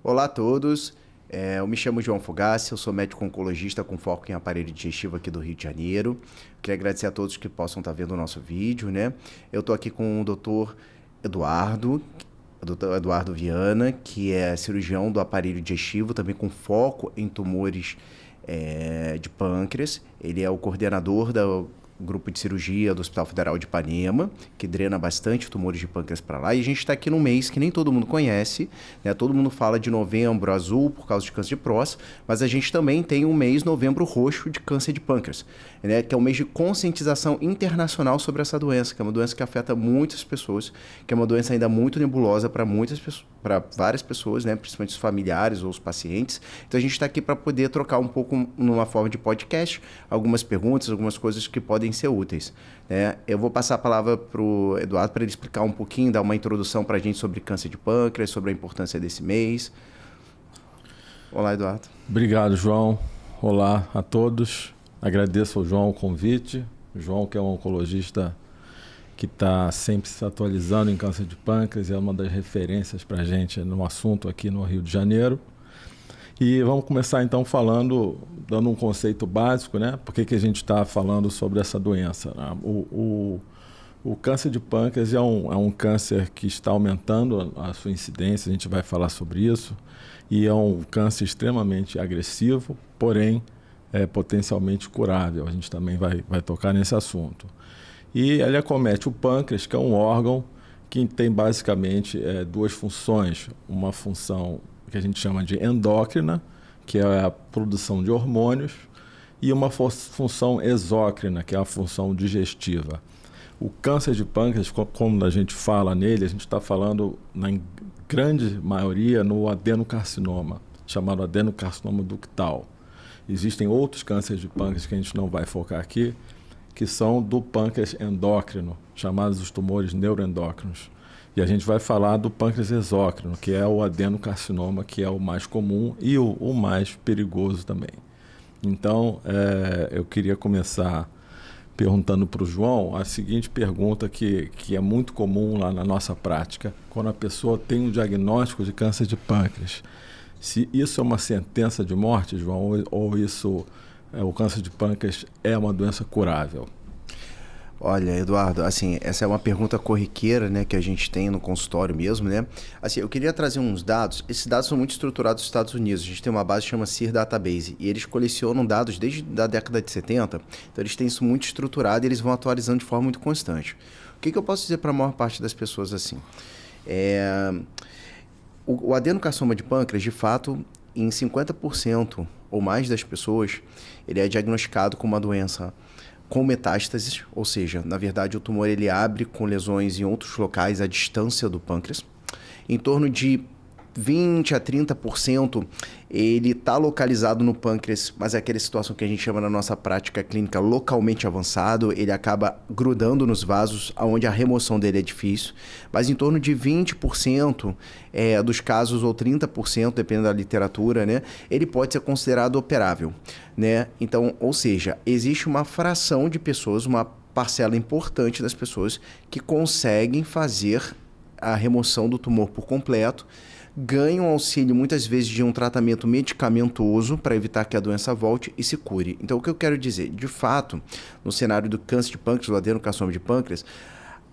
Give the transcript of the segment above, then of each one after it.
Olá a todos, eu me chamo João Fogassi, eu sou médico oncologista com foco em aparelho digestivo aqui do Rio de Janeiro. Queria agradecer a todos que possam estar vendo o nosso vídeo, né? Eu estou aqui com o Dr. Eduardo Viana, que é cirurgião do aparelho digestivo, também com foco em tumores de pâncreas. Ele é o coordenador do grupo de cirurgia do Hospital Federal de Ipanema, que drena bastante tumores de pâncreas para lá. E a gente está aqui num mês que nem todo mundo conhece, né? Todo mundo fala de novembro azul por causa de câncer de próstata, mas a gente também tem um mês novembro roxo de câncer de pâncreas, né? Que é um mês de conscientização internacional sobre essa doença, que é uma doença que afeta muitas pessoas, que é uma doença ainda muito nebulosa para muitas pessoas, para várias pessoas, né? Principalmente os familiares ou os pacientes. Então a gente está aqui para poder trocar um pouco numa forma de podcast, algumas perguntas, algumas coisas que podem ser úteis, né? Eu vou passar a palavra para o Eduardo para ele explicar um pouquinho, dar uma introdução para a gente sobre câncer de pâncreas, sobre a importância desse mês. Olá, Eduardo. Obrigado, João. Olá a todos. Agradeço ao João o convite. O João, que é um oncologista que está sempre se atualizando em câncer de pâncreas, é uma das referências para a gente no assunto aqui no Rio de Janeiro. E vamos começar então dando um conceito básico, né? Por que a gente está falando sobre essa doença? O câncer de pâncreas é um câncer que está aumentando a sua incidência, a gente vai falar sobre isso, e é um câncer extremamente agressivo, porém potencialmente curável. A gente também vai tocar nesse assunto. E ele acomete o pâncreas, que é um órgão que tem basicamente duas funções, uma função que a gente chama de endócrina, que é a produção de hormônios, e uma função exócrina, que é a função digestiva. O câncer de pâncreas, como a gente fala nele, a gente está falando, na grande maioria, no adenocarcinoma, chamado adenocarcinoma ductal. Existem outros cânceres de pâncreas que a gente não vai focar aqui, que são do pâncreas endócrino, chamados os tumores neuroendócrinos. E a gente vai falar do pâncreas exócrino, que é o adenocarcinoma, que é o mais comum e o mais perigoso também. Então, eu queria começar perguntando para o João a seguinte pergunta que é muito comum lá na nossa prática, quando a pessoa tem um diagnóstico de câncer de pâncreas. Se isso é uma sentença de morte, João, ou o câncer de pâncreas é uma doença curável? Olha, Eduardo, assim, essa é uma pergunta corriqueira, né, que a gente tem no consultório mesmo, né? Assim, eu queria trazer uns dados. Esses dados são muito estruturados nos Estados Unidos. A gente tem uma base que chama SEER Database e eles colecionam dados desde a década de 70. Então, eles têm isso muito estruturado e eles vão atualizando de forma muito constante. O que eu posso dizer para a maior parte das pessoas assim? O adenocarcinoma de pâncreas, de fato, em 50% ou mais das pessoas, ele é diagnosticado com uma doença com metástases, ou seja, na verdade o tumor ele abre com lesões em outros locais à distância do pâncreas. Em torno de 20 a 30% ele está localizado no pâncreas, mas é aquela situação que a gente chama na nossa prática clínica localmente avançado, ele acaba grudando nos vasos, onde a remoção dele é difícil, mas em torno de 20% dos casos, ou 30%, dependendo da literatura, né, ele pode ser considerado operável, né? Então, ou seja, existe uma fração de pessoas, uma parcela importante das pessoas que conseguem fazer a remoção do tumor por completo, ganham auxílio muitas vezes de um tratamento medicamentoso para evitar que a doença volte e se cure. Então, o que eu quero dizer? De fato, no cenário do câncer de pâncreas, do adenocarcinoma de pâncreas,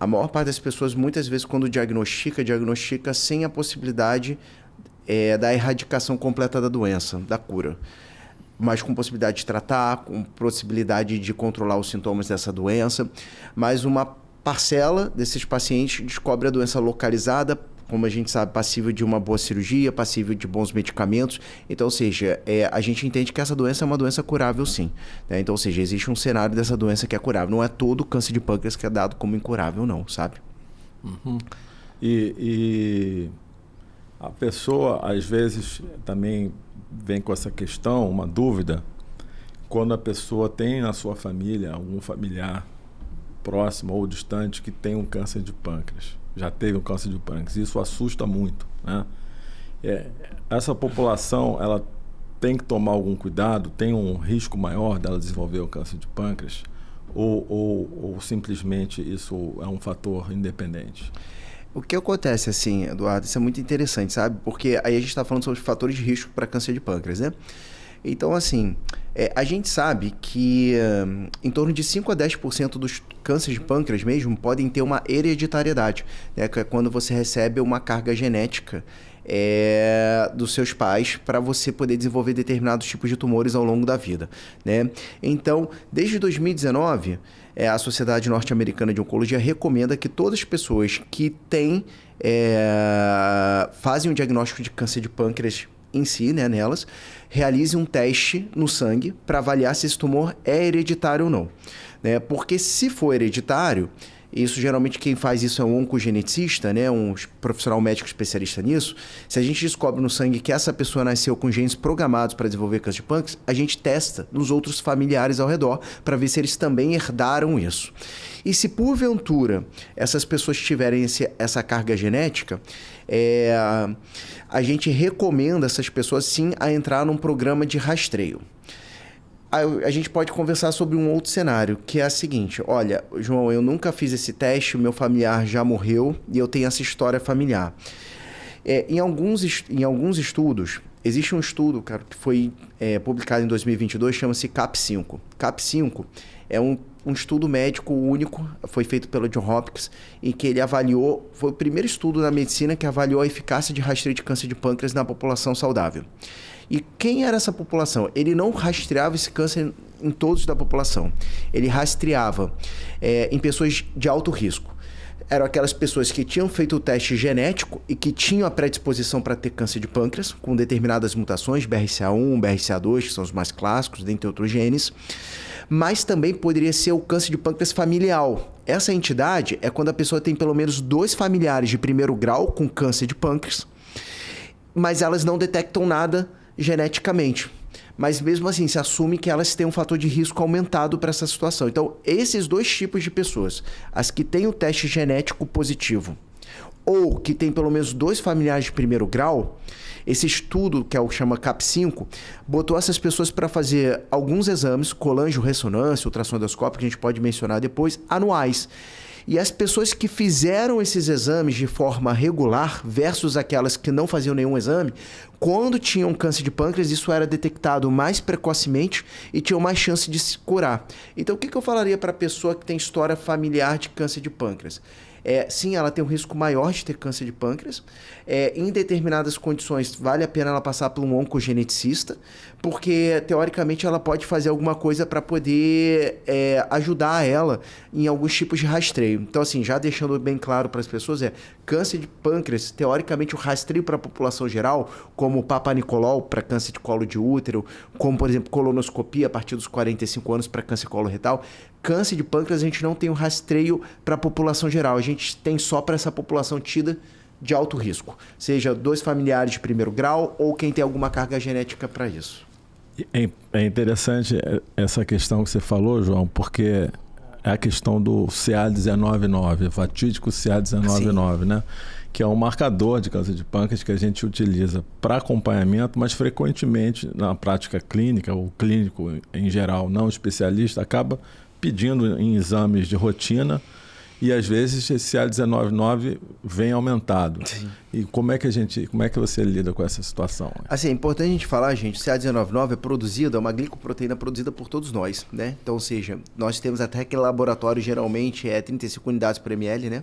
a maior parte das pessoas, muitas vezes, quando diagnostica sem a possibilidade da erradicação completa da doença, da cura, mas com possibilidade de tratar, com possibilidade de controlar os sintomas dessa doença, mas uma parcela desses pacientes descobre a doença localizada, como a gente sabe, passível de uma boa cirurgia, passível de bons medicamentos. Então, ou seja, a gente entende que essa doença é uma doença curável, sim, né? Então, ou seja, existe um cenário dessa doença que é curável. Não é todo câncer de pâncreas que é dado como incurável, não, sabe? Uhum. E a pessoa, às vezes, também vem com essa questão, uma dúvida, quando a pessoa tem na sua família algum familiar próximo ou distante que tem um câncer de pâncreas, já teve um câncer de pâncreas. Isso assusta muito, né? Essa população, ela tem que tomar algum cuidado, tem um risco maior dela desenvolver o câncer de pâncreas, ou simplesmente isso é um fator independente? O que acontece, assim, Eduardo, isso é muito interessante, sabe? Porque aí a gente está falando sobre fatores de risco para câncer de pâncreas, né? Então, assim, a gente sabe que em torno de 5 a 10% dos cânceres de pâncreas mesmo podem ter uma hereditariedade, né? Que é quando você recebe uma carga genética dos seus pais para você poder desenvolver determinados tipos de tumores ao longo da vida, né? Então, desde 2019, a Sociedade Norte-Americana de Oncologia recomenda que todas as pessoas que fazem um diagnóstico de câncer de pâncreas em si, né, nelas, realizem um teste no sangue para avaliar se esse tumor é hereditário ou não, né? Porque se for hereditário, isso geralmente quem faz isso é um oncogeneticista, né? Um profissional médico especialista nisso. Se a gente descobre no sangue que essa pessoa nasceu com genes programados para desenvolver câncer de pâncreas, a gente testa nos outros familiares ao redor para ver se eles também herdaram isso. E se porventura essas pessoas tiverem essa carga genética, a gente recomenda essas pessoas sim a entrar num programa de rastreio. A gente pode conversar sobre um outro cenário, que é o seguinte: olha, João, eu nunca fiz esse teste, o meu familiar já morreu e eu tenho essa história familiar. Em alguns estudos, existe um estudo, cara, que foi publicado em 2022, chama-se CAP5. CAP5 é um estudo médico único, foi feito pelo John Hopkins, em que ele avaliou, foi o primeiro estudo na medicina que avaliou a eficácia de rastreio de câncer de pâncreas na população saudável. E quem era essa população? Ele não rastreava esse câncer em todos da população. Ele rastreava em pessoas de alto risco. Eram aquelas pessoas que tinham feito o teste genético e que tinham a predisposição para ter câncer de pâncreas, com determinadas mutações, BRCA1, BRCA2, que são os mais clássicos, dentre outros genes. Mas também poderia ser o câncer de pâncreas familiar. Essa entidade é quando a pessoa tem pelo menos 2 familiares de primeiro grau com câncer de pâncreas, mas elas não detectam nada geneticamente. Mas mesmo assim, se assume que elas têm um fator de risco aumentado para essa situação. Então, esses 2 tipos de pessoas, as que têm o teste genético positivo ou que têm pelo menos 2 familiares de primeiro grau, esse estudo, que é o que chama CAP5, botou essas pessoas para fazer alguns exames, colangio-ressonância, ultrassonendoscópio, que a gente pode mencionar depois, anuais. E as pessoas que fizeram esses exames de forma regular versus aquelas que não faziam nenhum exame, quando tinham câncer de pâncreas, isso era detectado mais precocemente e tinham mais chance de se curar. Então, o que eu falaria para a pessoa que tem história familiar de câncer de pâncreas? Sim, ela tem um risco maior de ter câncer de pâncreas. Em determinadas condições, vale a pena ela passar por um oncogeneticista, porque, teoricamente, ela pode fazer alguma coisa para poder ajudar ela em alguns tipos de rastreio. Então, assim, já deixando bem claro para as pessoas, câncer de pâncreas, teoricamente, o rastreio para a população geral, como o Papa Nicolau para câncer de colo de útero, como, por exemplo, colonoscopia a partir dos 45 anos para câncer coloretal. Câncer de pâncreas, a gente não tem um rastreio para a população geral, a gente tem só para essa população tida de alto risco, seja 2 familiares de primeiro grau ou quem tem alguma carga genética para isso. É interessante essa questão que você falou, João, porque é a questão do CA199, fatídico CA199, né? Que é um marcador de câncer de pâncreas que a gente utiliza para acompanhamento, mas frequentemente na prática clínica, o clínico em geral, não especialista, acaba pedindo em exames de rotina e às vezes esse CA199 vem aumentado. Sim. E como é que você lida com essa situação? Assim, é importante a gente falar, gente, o CA199 é produzido, é uma glicoproteína produzida por todos nós, né? Então, ou seja, nós temos até aquele laboratório, geralmente 35 unidades por ml, né?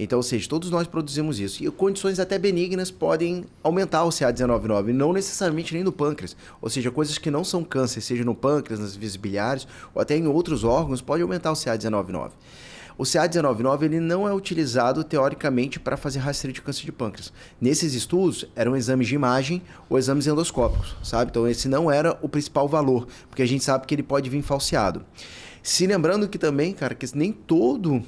Então, ou seja, todos nós produzimos isso. E condições até benignas podem aumentar o CA199, não necessariamente nem no pâncreas. Ou seja, coisas que não são câncer, seja no pâncreas, nas vias biliares, ou até em outros órgãos, pode aumentar o CA199. O CA199 ele não é utilizado, teoricamente, para fazer rastreio de câncer de pâncreas. Nesses estudos, eram exames de imagem ou exames endoscópicos, sabe? Então, esse não era o principal valor, porque a gente sabe que ele pode vir falseado. Se lembrando que também, cara, que nem todo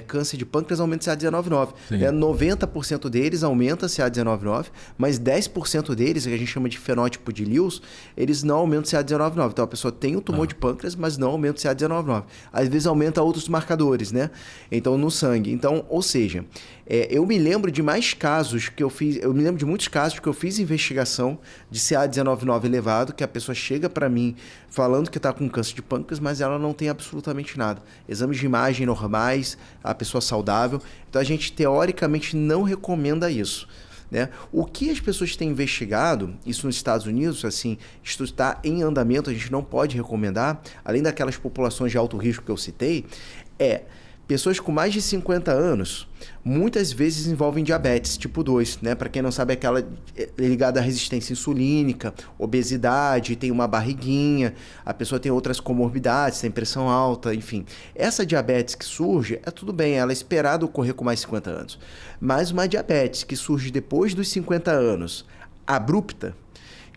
câncer de pâncreas aumenta CA199. 90% deles aumenta CA199, mas 10% deles, que a gente chama de fenótipo de Lewis, eles não aumentam CA199. Então a pessoa tem um tumor de pâncreas, mas não aumenta CA199. Às vezes aumenta outros marcadores, né? Então no sangue. Então, ou seja, Eu me lembro de mais casos que eu fiz, eu me lembro de muitos casos que eu fiz investigação de CA19-9 elevado, que a pessoa chega para mim falando que está com câncer de pâncreas, mas ela não tem absolutamente nada. Exames de imagem normais, a pessoa saudável. Então a gente teoricamente não recomenda isso. Né? O que as pessoas têm investigado, isso nos Estados Unidos, assim, isso está em andamento, a gente não pode recomendar, além daquelas populações de alto risco que eu citei, pessoas com mais de 50 anos, muitas vezes envolvem diabetes tipo 2, né? Para quem não sabe, é aquela ligada à resistência insulínica, obesidade, tem uma barriguinha, a pessoa tem outras comorbidades, tem pressão alta, enfim. Essa diabetes que surge, tudo bem, ela é esperada ocorrer com mais de 50 anos. Mas uma diabetes que surge depois dos 50 anos, abrupta,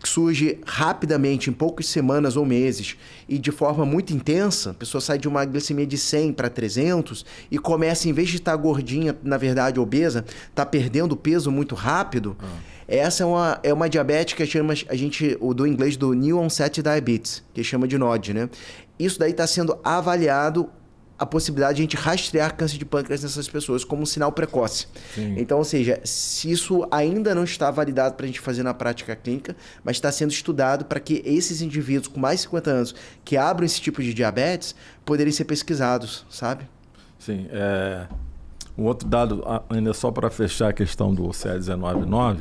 que surge rapidamente, em poucas semanas ou meses, e de forma muito intensa, a pessoa sai de uma glicemia de 100 para 300 e começa, em vez de estar gordinha, na verdade obesa, está perdendo peso muito rápido. Essa é uma diabetes que a gente, do inglês, do New Onset Diabetes, que chama de NOD, né? Isso daí está sendo avaliado a possibilidade de a gente rastrear câncer de pâncreas nessas pessoas como um sinal precoce. Sim. Então, ou seja, se isso ainda não está validado para a gente fazer na prática clínica, mas está sendo estudado para que esses indivíduos com mais de 50 anos que abram esse tipo de diabetes poderem ser pesquisados, sabe? Sim. Um outro dado, ainda só para fechar a questão do CA19-9,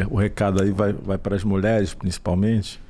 o recado aí vai para as mulheres, principalmente,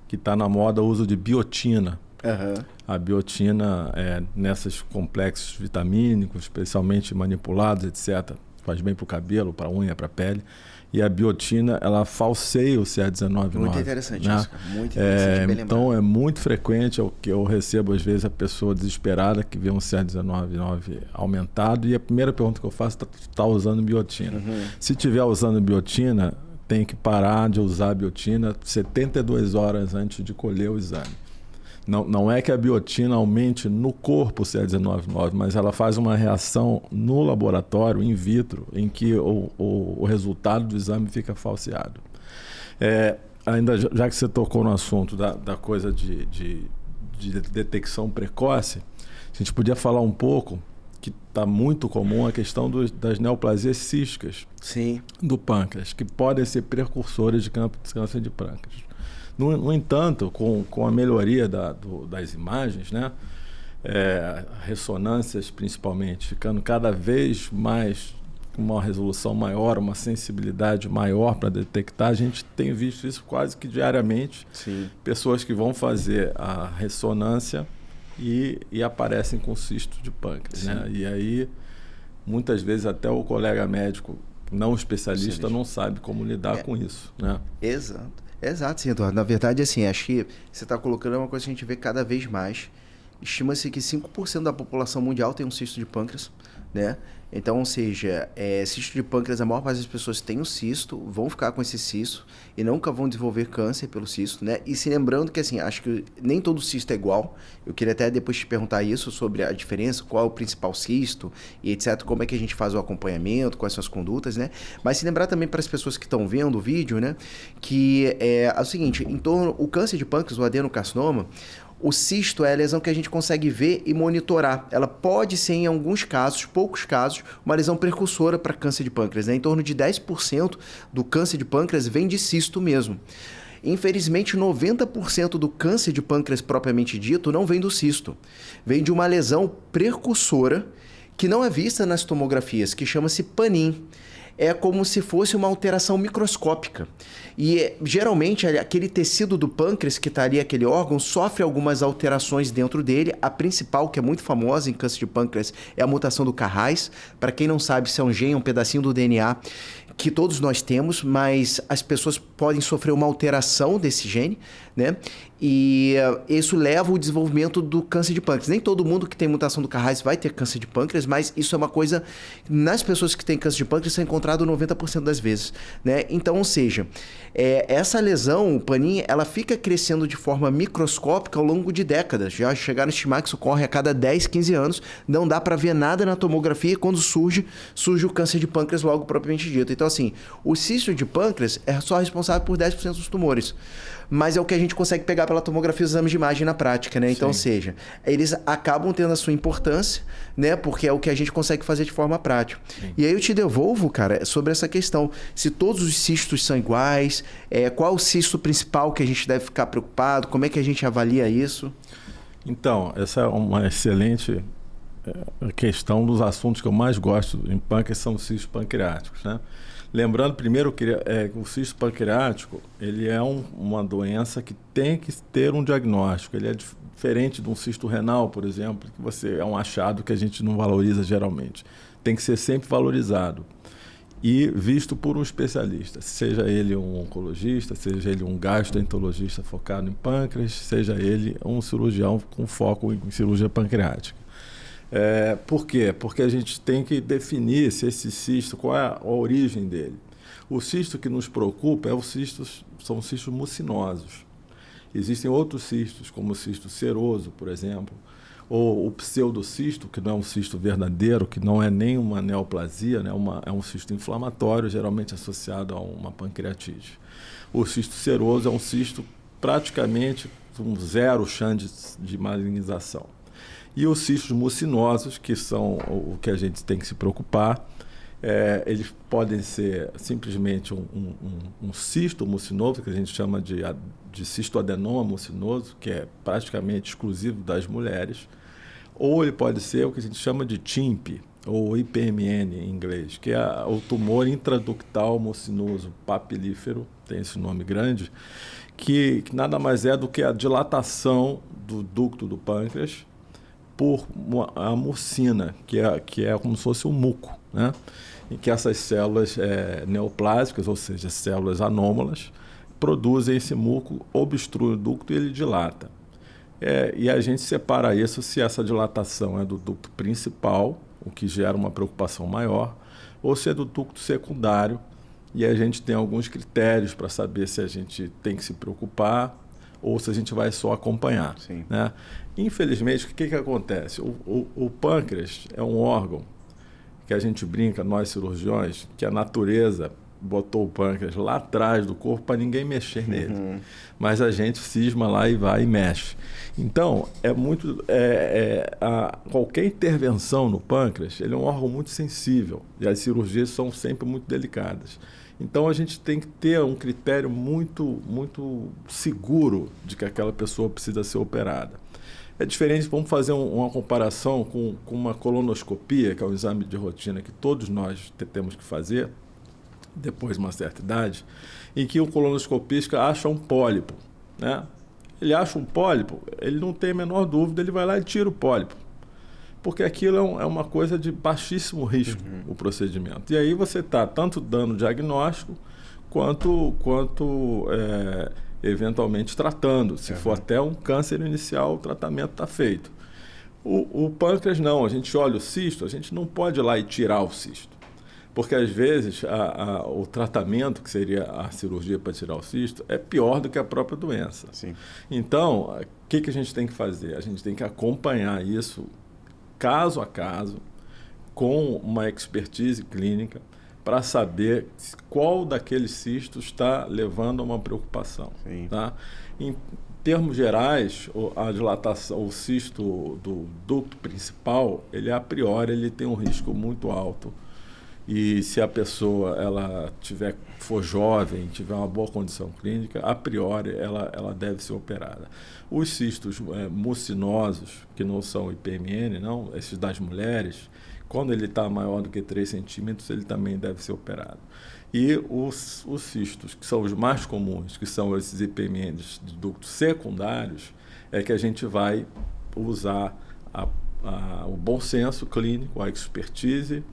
que está na moda o uso de biotina. Uhum. A biotina, nesses complexos vitamínicos, especialmente manipulados, etc., faz bem para o cabelo, para a unha, para a pele. E a biotina, ela falseia o CA19-9. Muito interessante, né? Isso, cara. Muito interessante, bem então, lembrado. é muito frequente o que eu recebo, às vezes, a pessoa desesperada que vê um CA19-9 aumentado e a primeira pergunta que eu faço está usando biotina. Uhum. Se estiver usando biotina, tem que parar de usar a biotina 72 horas antes de colher o exame. Não é que a biotina aumente no corpo o CA19-9, mas ela faz uma reação no laboratório, in vitro, em que o resultado do exame fica falseado. Ainda já que você tocou no assunto da coisa de detecção precoce, a gente podia falar um pouco, que está muito comum, a questão das neoplasias císticas. Sim. Do pâncreas, que podem ser precursores de câncer de pâncreas. No entanto, com a melhoria das imagens, né, ressonâncias principalmente, ficando cada vez mais com uma resolução maior, uma sensibilidade maior para detectar, a gente tem visto isso quase que diariamente. Sim. Pessoas que vão fazer a ressonância e aparecem com cisto de pâncreas. Né? E aí, muitas vezes, até o colega médico não especialista não sabe como lidar com isso. Né? Exato, sim, Eduardo. Na verdade, assim, acho que você está colocando uma coisa que a gente vê cada vez mais. Estima-se que 5% da população mundial tem um cisto de pâncreas, né? Então, ou seja, cisto de pâncreas, a maior parte das pessoas tem o cisto, vão ficar com esse cisto e nunca vão desenvolver câncer pelo cisto, né? E se lembrando que, assim, acho que nem todo cisto é igual. Eu queria até depois te perguntar isso sobre a diferença, qual é o principal cisto e etc, como é que a gente faz o acompanhamento, quais são as condutas, né? Mas se lembrar também para as pessoas que estão vendo o vídeo, né? Que é o seguinte, o câncer de pâncreas, o adenocarcinoma, o cisto é a lesão que a gente consegue ver e monitorar. Ela pode ser, em alguns casos, poucos casos, uma lesão precursora para câncer de pâncreas. Né? Em torno de 10% do câncer de pâncreas vem de cisto mesmo. Infelizmente, 90% do câncer de pâncreas propriamente dito não vem do cisto. Vem de uma lesão precursora que não é vista nas tomografias, que chama-se PANIN. É como se fosse uma alteração microscópica. E geralmente aquele tecido do pâncreas que está ali, aquele órgão, sofre algumas alterações dentro dele. A principal, que é muito famosa em câncer de pâncreas, é a mutação do Carrais. Para quem não sabe, isso é um gene, um pedacinho do DNA que todos nós temos, mas as pessoas podem sofrer uma alteração desse gene, né? E isso leva ao desenvolvimento do câncer de pâncreas. Nem todo mundo que tem mutação do Carrais vai ter câncer de pâncreas, mas isso é uma coisa, nas pessoas que têm câncer de pâncreas, é encontrado 90% das vezes, né? Então, ou seja, essa lesão, o PANIN, ela fica crescendo de forma microscópica ao longo de décadas. Já chegaram a estimar que isso ocorre a cada 10, 15 anos. Não dá para ver nada na tomografia e quando surge o câncer de pâncreas logo propriamente dito. Então, assim, o cisto de pâncreas é só responsável por 10% dos tumores. Mas é o que a gente consegue pegar pela tomografia e os exames de imagem na prática, né? Então, ou seja, eles acabam tendo a sua importância, né? Porque é o que a gente consegue fazer de forma prática. Sim. E aí eu te devolvo, cara, sobre essa questão. Se todos os cistos são iguais, qual o cisto principal que a gente deve ficar preocupado? Como é que a gente avalia isso? Então, essa é uma excelente questão dos assuntos que eu mais gosto em pâncreas são os cistos pancreáticos, né? Lembrando primeiro que o cisto pancreático ele é uma doença que tem que ter um diagnóstico. Ele é diferente de um cisto renal, por exemplo, que é um achado que a gente não valoriza geralmente. Tem que ser sempre valorizado e visto por um especialista, seja ele um oncologista, seja ele um gastroenterologista focado em pâncreas, seja ele um cirurgião com foco em cirurgia pancreática. Por quê? Porque a gente tem que definir se esse cisto, qual é a origem dele. O cisto que nos preocupa são cistos mucinosos. Existem outros cistos, como o cisto seroso, por exemplo, ou o pseudocisto, que não é um cisto verdadeiro, que não é nem uma neoplasia, né? É um cisto inflamatório, geralmente associado a uma pancreatite. O cisto seroso é um cisto praticamente com zero chance de malignização. E os cistos mucinosos, que são o que a gente tem que se preocupar, eles podem ser simplesmente um cisto mucinoso, que a gente chama de cistoadenoma mucinoso, que é praticamente exclusivo das mulheres, ou ele pode ser o que a gente chama de TIMP, ou IPMN em inglês, que é o tumor intraductal mucinoso papilífero, tem esse nome grande, que nada mais é do que a dilatação do ducto do pâncreas por a mucina, que é como se fosse um muco, né? Em que essas células neoplásicas, ou seja, células anômalas, produzem esse muco, obstruem o ducto e ele dilata. E a gente separa isso se essa dilatação é do ducto principal, o que gera uma preocupação maior, ou se é do ducto secundário, e a gente tem alguns critérios para saber se a gente tem que se preocupar ou se a gente vai só acompanhar. Sim. Né? Infelizmente, o que acontece? O pâncreas é um órgão que a gente brinca, nós cirurgiões, que a natureza botou o pâncreas lá atrás do corpo para ninguém mexer nele. Uhum. Mas a gente cisma lá e vai e mexe. Então, qualquer intervenção no pâncreas, ele é um órgão muito sensível e as cirurgias são sempre muito delicadas. Então, a gente tem que ter um critério muito, muito seguro de que aquela pessoa precisa ser operada. É diferente, vamos fazer uma comparação com uma colonoscopia, que é um exame de rotina que todos nós temos que fazer, depois de uma certa idade, em que o colonoscopista acha um pólipo, né? Ele acha um pólipo, ele não tem a menor dúvida, ele vai lá e tira o pólipo. Porque aquilo é uma coisa de baixíssimo risco, o procedimento. E aí você está tanto dando diagnóstico, quanto eventualmente tratando. Se for até um câncer inicial, o tratamento está feito. O pâncreas não, a gente olha o cisto, a gente não pode ir lá e tirar o cisto. Porque às vezes o tratamento, que seria a cirurgia para tirar o cisto, é pior do que a própria doença. Sim. Então, o que a gente tem que fazer? A gente tem que acompanhar isso caso a caso, com uma expertise clínica, para saber qual daqueles cistos está levando a uma preocupação. Sim. Tá? Em termos gerais, a dilatação, o cisto do ducto principal, ele a priori ele tem um risco muito alto. E se a pessoa for jovem, tiver uma boa condição clínica, a priori ela deve ser operada. Os cistos mucinosos, que não são IPMN, não, esses das mulheres, quando ele está maior do que 3 centímetros, ele também deve ser operado. E os cistos, que são os mais comuns, que são esses IPMNs de ductos secundários, é que a gente vai usar o bom senso clínico, a expertise,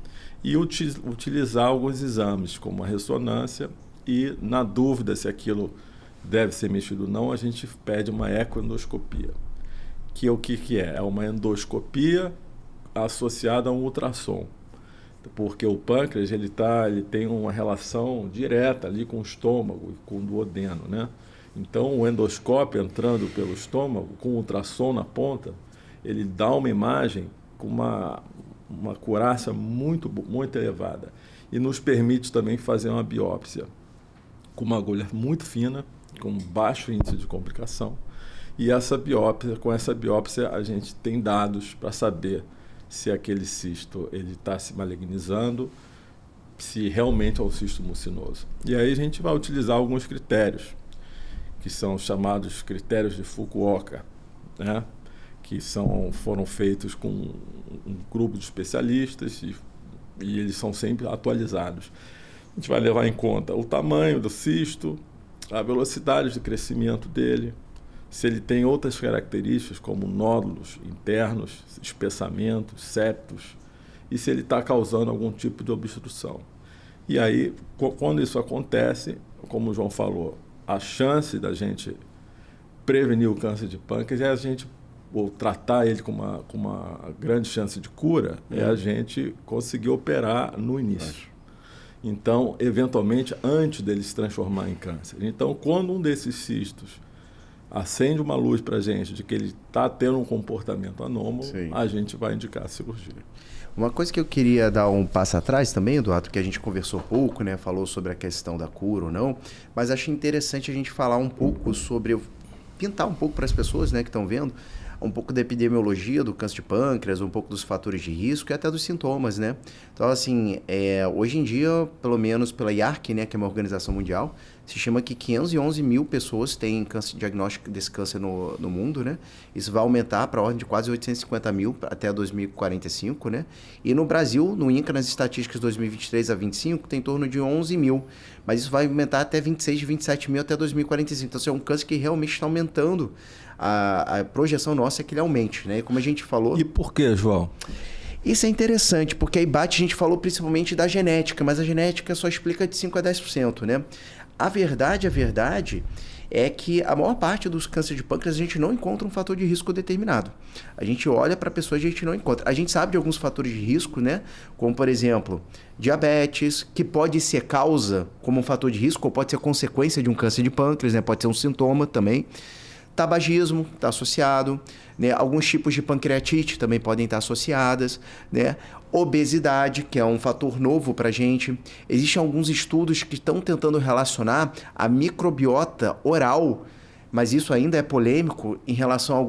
e utilizar alguns exames, como a ressonância, e, na dúvida se aquilo deve ser mexido ou não, a gente pede uma ecoendoscopia. Que é o que é? É uma endoscopia associada a um ultrassom. Porque o pâncreas ele tem uma relação direta ali com o estômago e com o duodeno, né? Então, o endoscópio entrando pelo estômago, com o ultrassom na ponta, ele dá uma imagem com uma acurácia muito, muito elevada. e nos permite também fazer uma biópsia com uma agulha muito fina, com baixo índice de complicação. E com essa biópsia a gente tem dados para saber se aquele cisto está se malignizando, se realmente é um cisto mucinoso. E aí a gente vai utilizar alguns critérios, que são chamados critérios de Fukuoka, né? Que foram feitos com um grupo de especialistas e eles são sempre atualizados. A gente vai levar em conta o tamanho do cisto, a velocidade de crescimento dele, se ele tem outras características como nódulos internos, espessamentos, septos, e se ele está causando algum tipo de obstrução. E aí, quando isso acontece, como o João falou, a chance da gente prevenir o câncer de pâncreas é a gente, ou tratar ele com uma grande chance de cura, é a gente conseguir operar no início. Então, eventualmente, antes dele se transformar em câncer. Então, quando um desses cistos acende uma luz para a gente de que ele está tendo um comportamento anômalo, sim, a gente vai indicar a cirurgia. Uma coisa que eu queria dar um passo atrás também, Eduardo, que a gente conversou pouco, né? Falou sobre a questão da cura ou não, mas acho interessante a gente falar um pouco sobre, pintar um pouco para as pessoas, né, que estão vendo, um pouco da epidemiologia do câncer de pâncreas, um pouco dos fatores de risco e até dos sintomas, né? Então, assim, hoje em dia, pelo menos pela IARC, né, que é uma organização mundial, se estima que 511 mil pessoas têm diagnóstico desse câncer no mundo, né? Isso vai aumentar para a ordem de quase 850 mil até 2045, né? E no Brasil, no INCA, nas estatísticas de 2023 a 25, tem em torno de 11 mil. Mas isso vai aumentar até 26, 27 mil até 2045. Então, assim, é um câncer que realmente está aumentando. A projeção nossa é que ele aumente, né? E como a gente falou... E por que, João? Isso é interessante, porque aí a gente falou principalmente da genética, mas a genética só explica de 5 a 10%, né? A verdade é que a maior parte dos cânceres de pâncreas a gente não encontra um fator de risco determinado. A gente olha para pessoas e a gente não encontra. A gente sabe de alguns fatores de risco, né? Como, por exemplo, diabetes, que pode ser causa como um fator de risco ou pode ser consequência de um câncer de pâncreas, né? Pode ser um sintoma também. Tabagismo está associado, né? Alguns tipos de pancreatite também podem estar associadas, né? Obesidade, que é um fator novo para a gente. Existem alguns estudos que estão tentando relacionar a microbiota oral, mas isso ainda é polêmico em relação a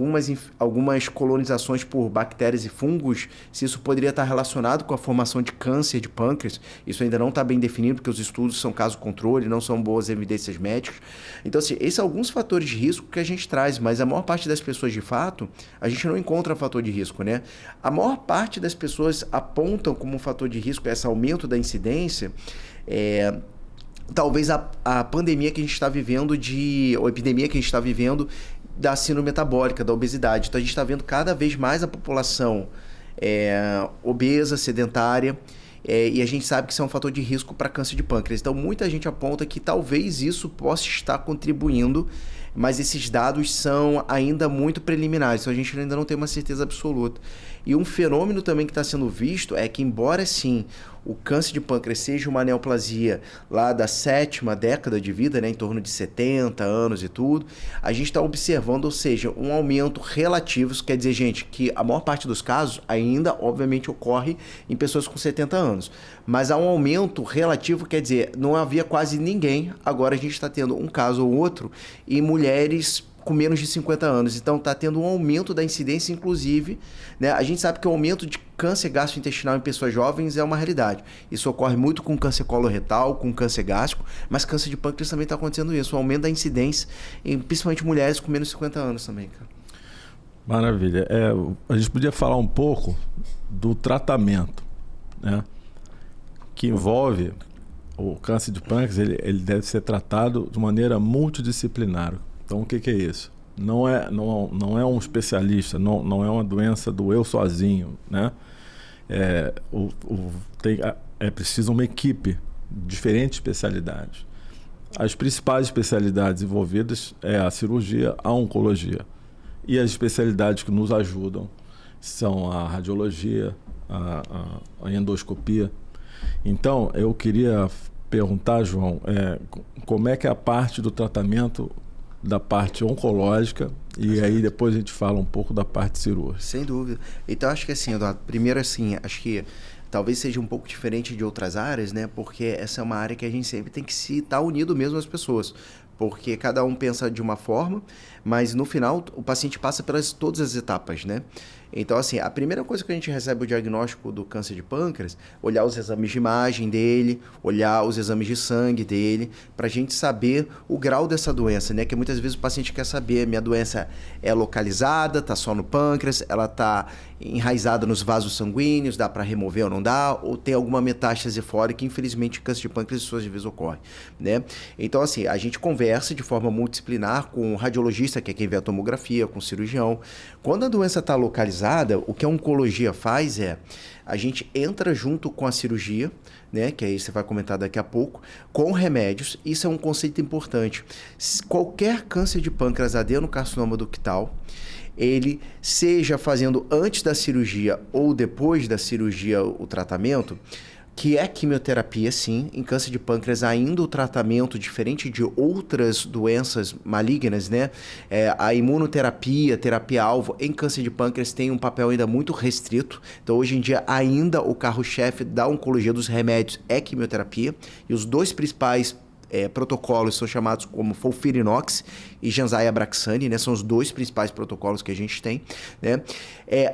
algumas colonizações por bactérias e fungos, se isso poderia estar relacionado com a formação de câncer de pâncreas. Isso ainda não está bem definido, porque os estudos são caso controle, não são boas evidências médicas. Então, assim, esses são alguns fatores de risco que a gente traz, mas a maior parte das pessoas, de fato, a gente não encontra fator de risco, né? A maior parte das pessoas apontam como um fator de risco esse aumento da incidência, talvez a pandemia que a gente está vivendo, ou epidemia que a gente está vivendo da síndrome metabólica, da obesidade. Então, a gente está vendo cada vez mais a população obesa, sedentária, e a gente sabe que isso é um fator de risco para câncer de pâncreas. Então, muita gente aponta que talvez isso possa estar contribuindo, mas esses dados são ainda muito preliminares, então a gente ainda não tem uma certeza absoluta. E um fenômeno também que está sendo visto é que, embora sim o câncer de pâncreas seja uma neoplasia lá da 7ª década de vida, né, em torno de 70 anos e tudo, a gente está observando, ou seja, um aumento relativo. Isso quer dizer, gente, que a maior parte dos casos ainda, obviamente, ocorre em pessoas com 70 anos. Mas há um aumento relativo, quer dizer, não havia quase ninguém, agora a gente está tendo um caso ou outro em mulheres com menos de 50 anos. Então, está tendo um aumento da incidência, inclusive, né? A gente sabe que o aumento de câncer gastrointestinal em pessoas jovens é uma realidade. Isso ocorre muito com câncer coloretal, com câncer gástrico, mas câncer de pâncreas também está acontecendo isso, o aumento da incidência, principalmente mulheres com menos de 50 anos também, cara. Maravilha. A gente podia falar um pouco do tratamento, né? Que envolve o câncer de pâncreas, ele deve ser tratado de maneira multidisciplinar. Então, o que é isso? Não é um especialista, não é uma doença do eu sozinho, né? É preciso uma equipe, diferentes especialidades. As principais especialidades envolvidas é a cirurgia, a oncologia. E as especialidades que nos ajudam são a radiologia, a endoscopia. Então, eu queria perguntar, João, como é que é a parte do tratamento da parte oncológica, e aí depois a gente fala um pouco da parte cirúrgica. Sem dúvida. Então, acho que assim, Eduardo, primeiro assim, acho que talvez seja um pouco diferente de outras áreas, né? Porque essa é uma área que a gente sempre tem que se estar unido mesmo às pessoas. Porque cada um pensa de uma forma, mas no final o paciente passa pelas todas as etapas, né? Então, assim, a primeira coisa que a gente recebe o diagnóstico do câncer de pâncreas, olhar os exames de imagem dele, olhar os exames de sangue dele, para a gente saber o grau dessa doença, né? Que muitas vezes o paciente quer saber, minha doença é localizada, tá só no pâncreas, ela tá enraizada nos vasos sanguíneos, dá para remover ou não dá, ou tem alguma metástase fora, que infelizmente câncer de pâncreas às vezes ocorre, né? Então, assim, a gente conversa de forma multidisciplinar com o radiologista, que é quem vê a tomografia, com o cirurgião. Quando a doença está localizada, o que a oncologia faz é, a gente entra junto com a cirurgia, né, que aí você vai comentar daqui a pouco, com remédios. Isso é um conceito importante. Qualquer câncer de pâncreas, adenocarcinoma ductal, ele seja fazendo antes da cirurgia ou depois da cirurgia o tratamento, que é quimioterapia, sim. Em câncer de pâncreas, ainda o tratamento, diferente de outras doenças malignas, né? A imunoterapia, terapia-alvo, em câncer de pâncreas tem um papel ainda muito restrito. Então, hoje em dia, ainda o carro-chefe da oncologia dos remédios é quimioterapia. E os dois principais protocolos são chamados como FOLFIRINOX e Janzai-Abraxane, né? São os dois principais protocolos que a gente tem, né?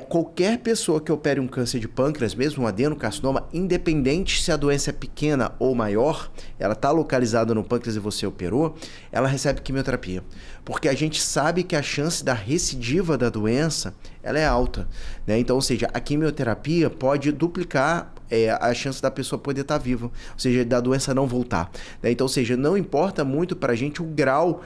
Qualquer pessoa que opere um câncer de pâncreas, mesmo um adenocarcinoma, independente se a doença é pequena ou maior, ela está localizada no pâncreas e você operou, ela recebe quimioterapia. Porque a gente sabe que a chance da recidiva da doença, ela é alta, né? Então, ou seja, a quimioterapia pode duplicar a chance da pessoa poder estar viva, ou seja, da doença não voltar, né? Então, ou seja, não importa muito para a gente o grau,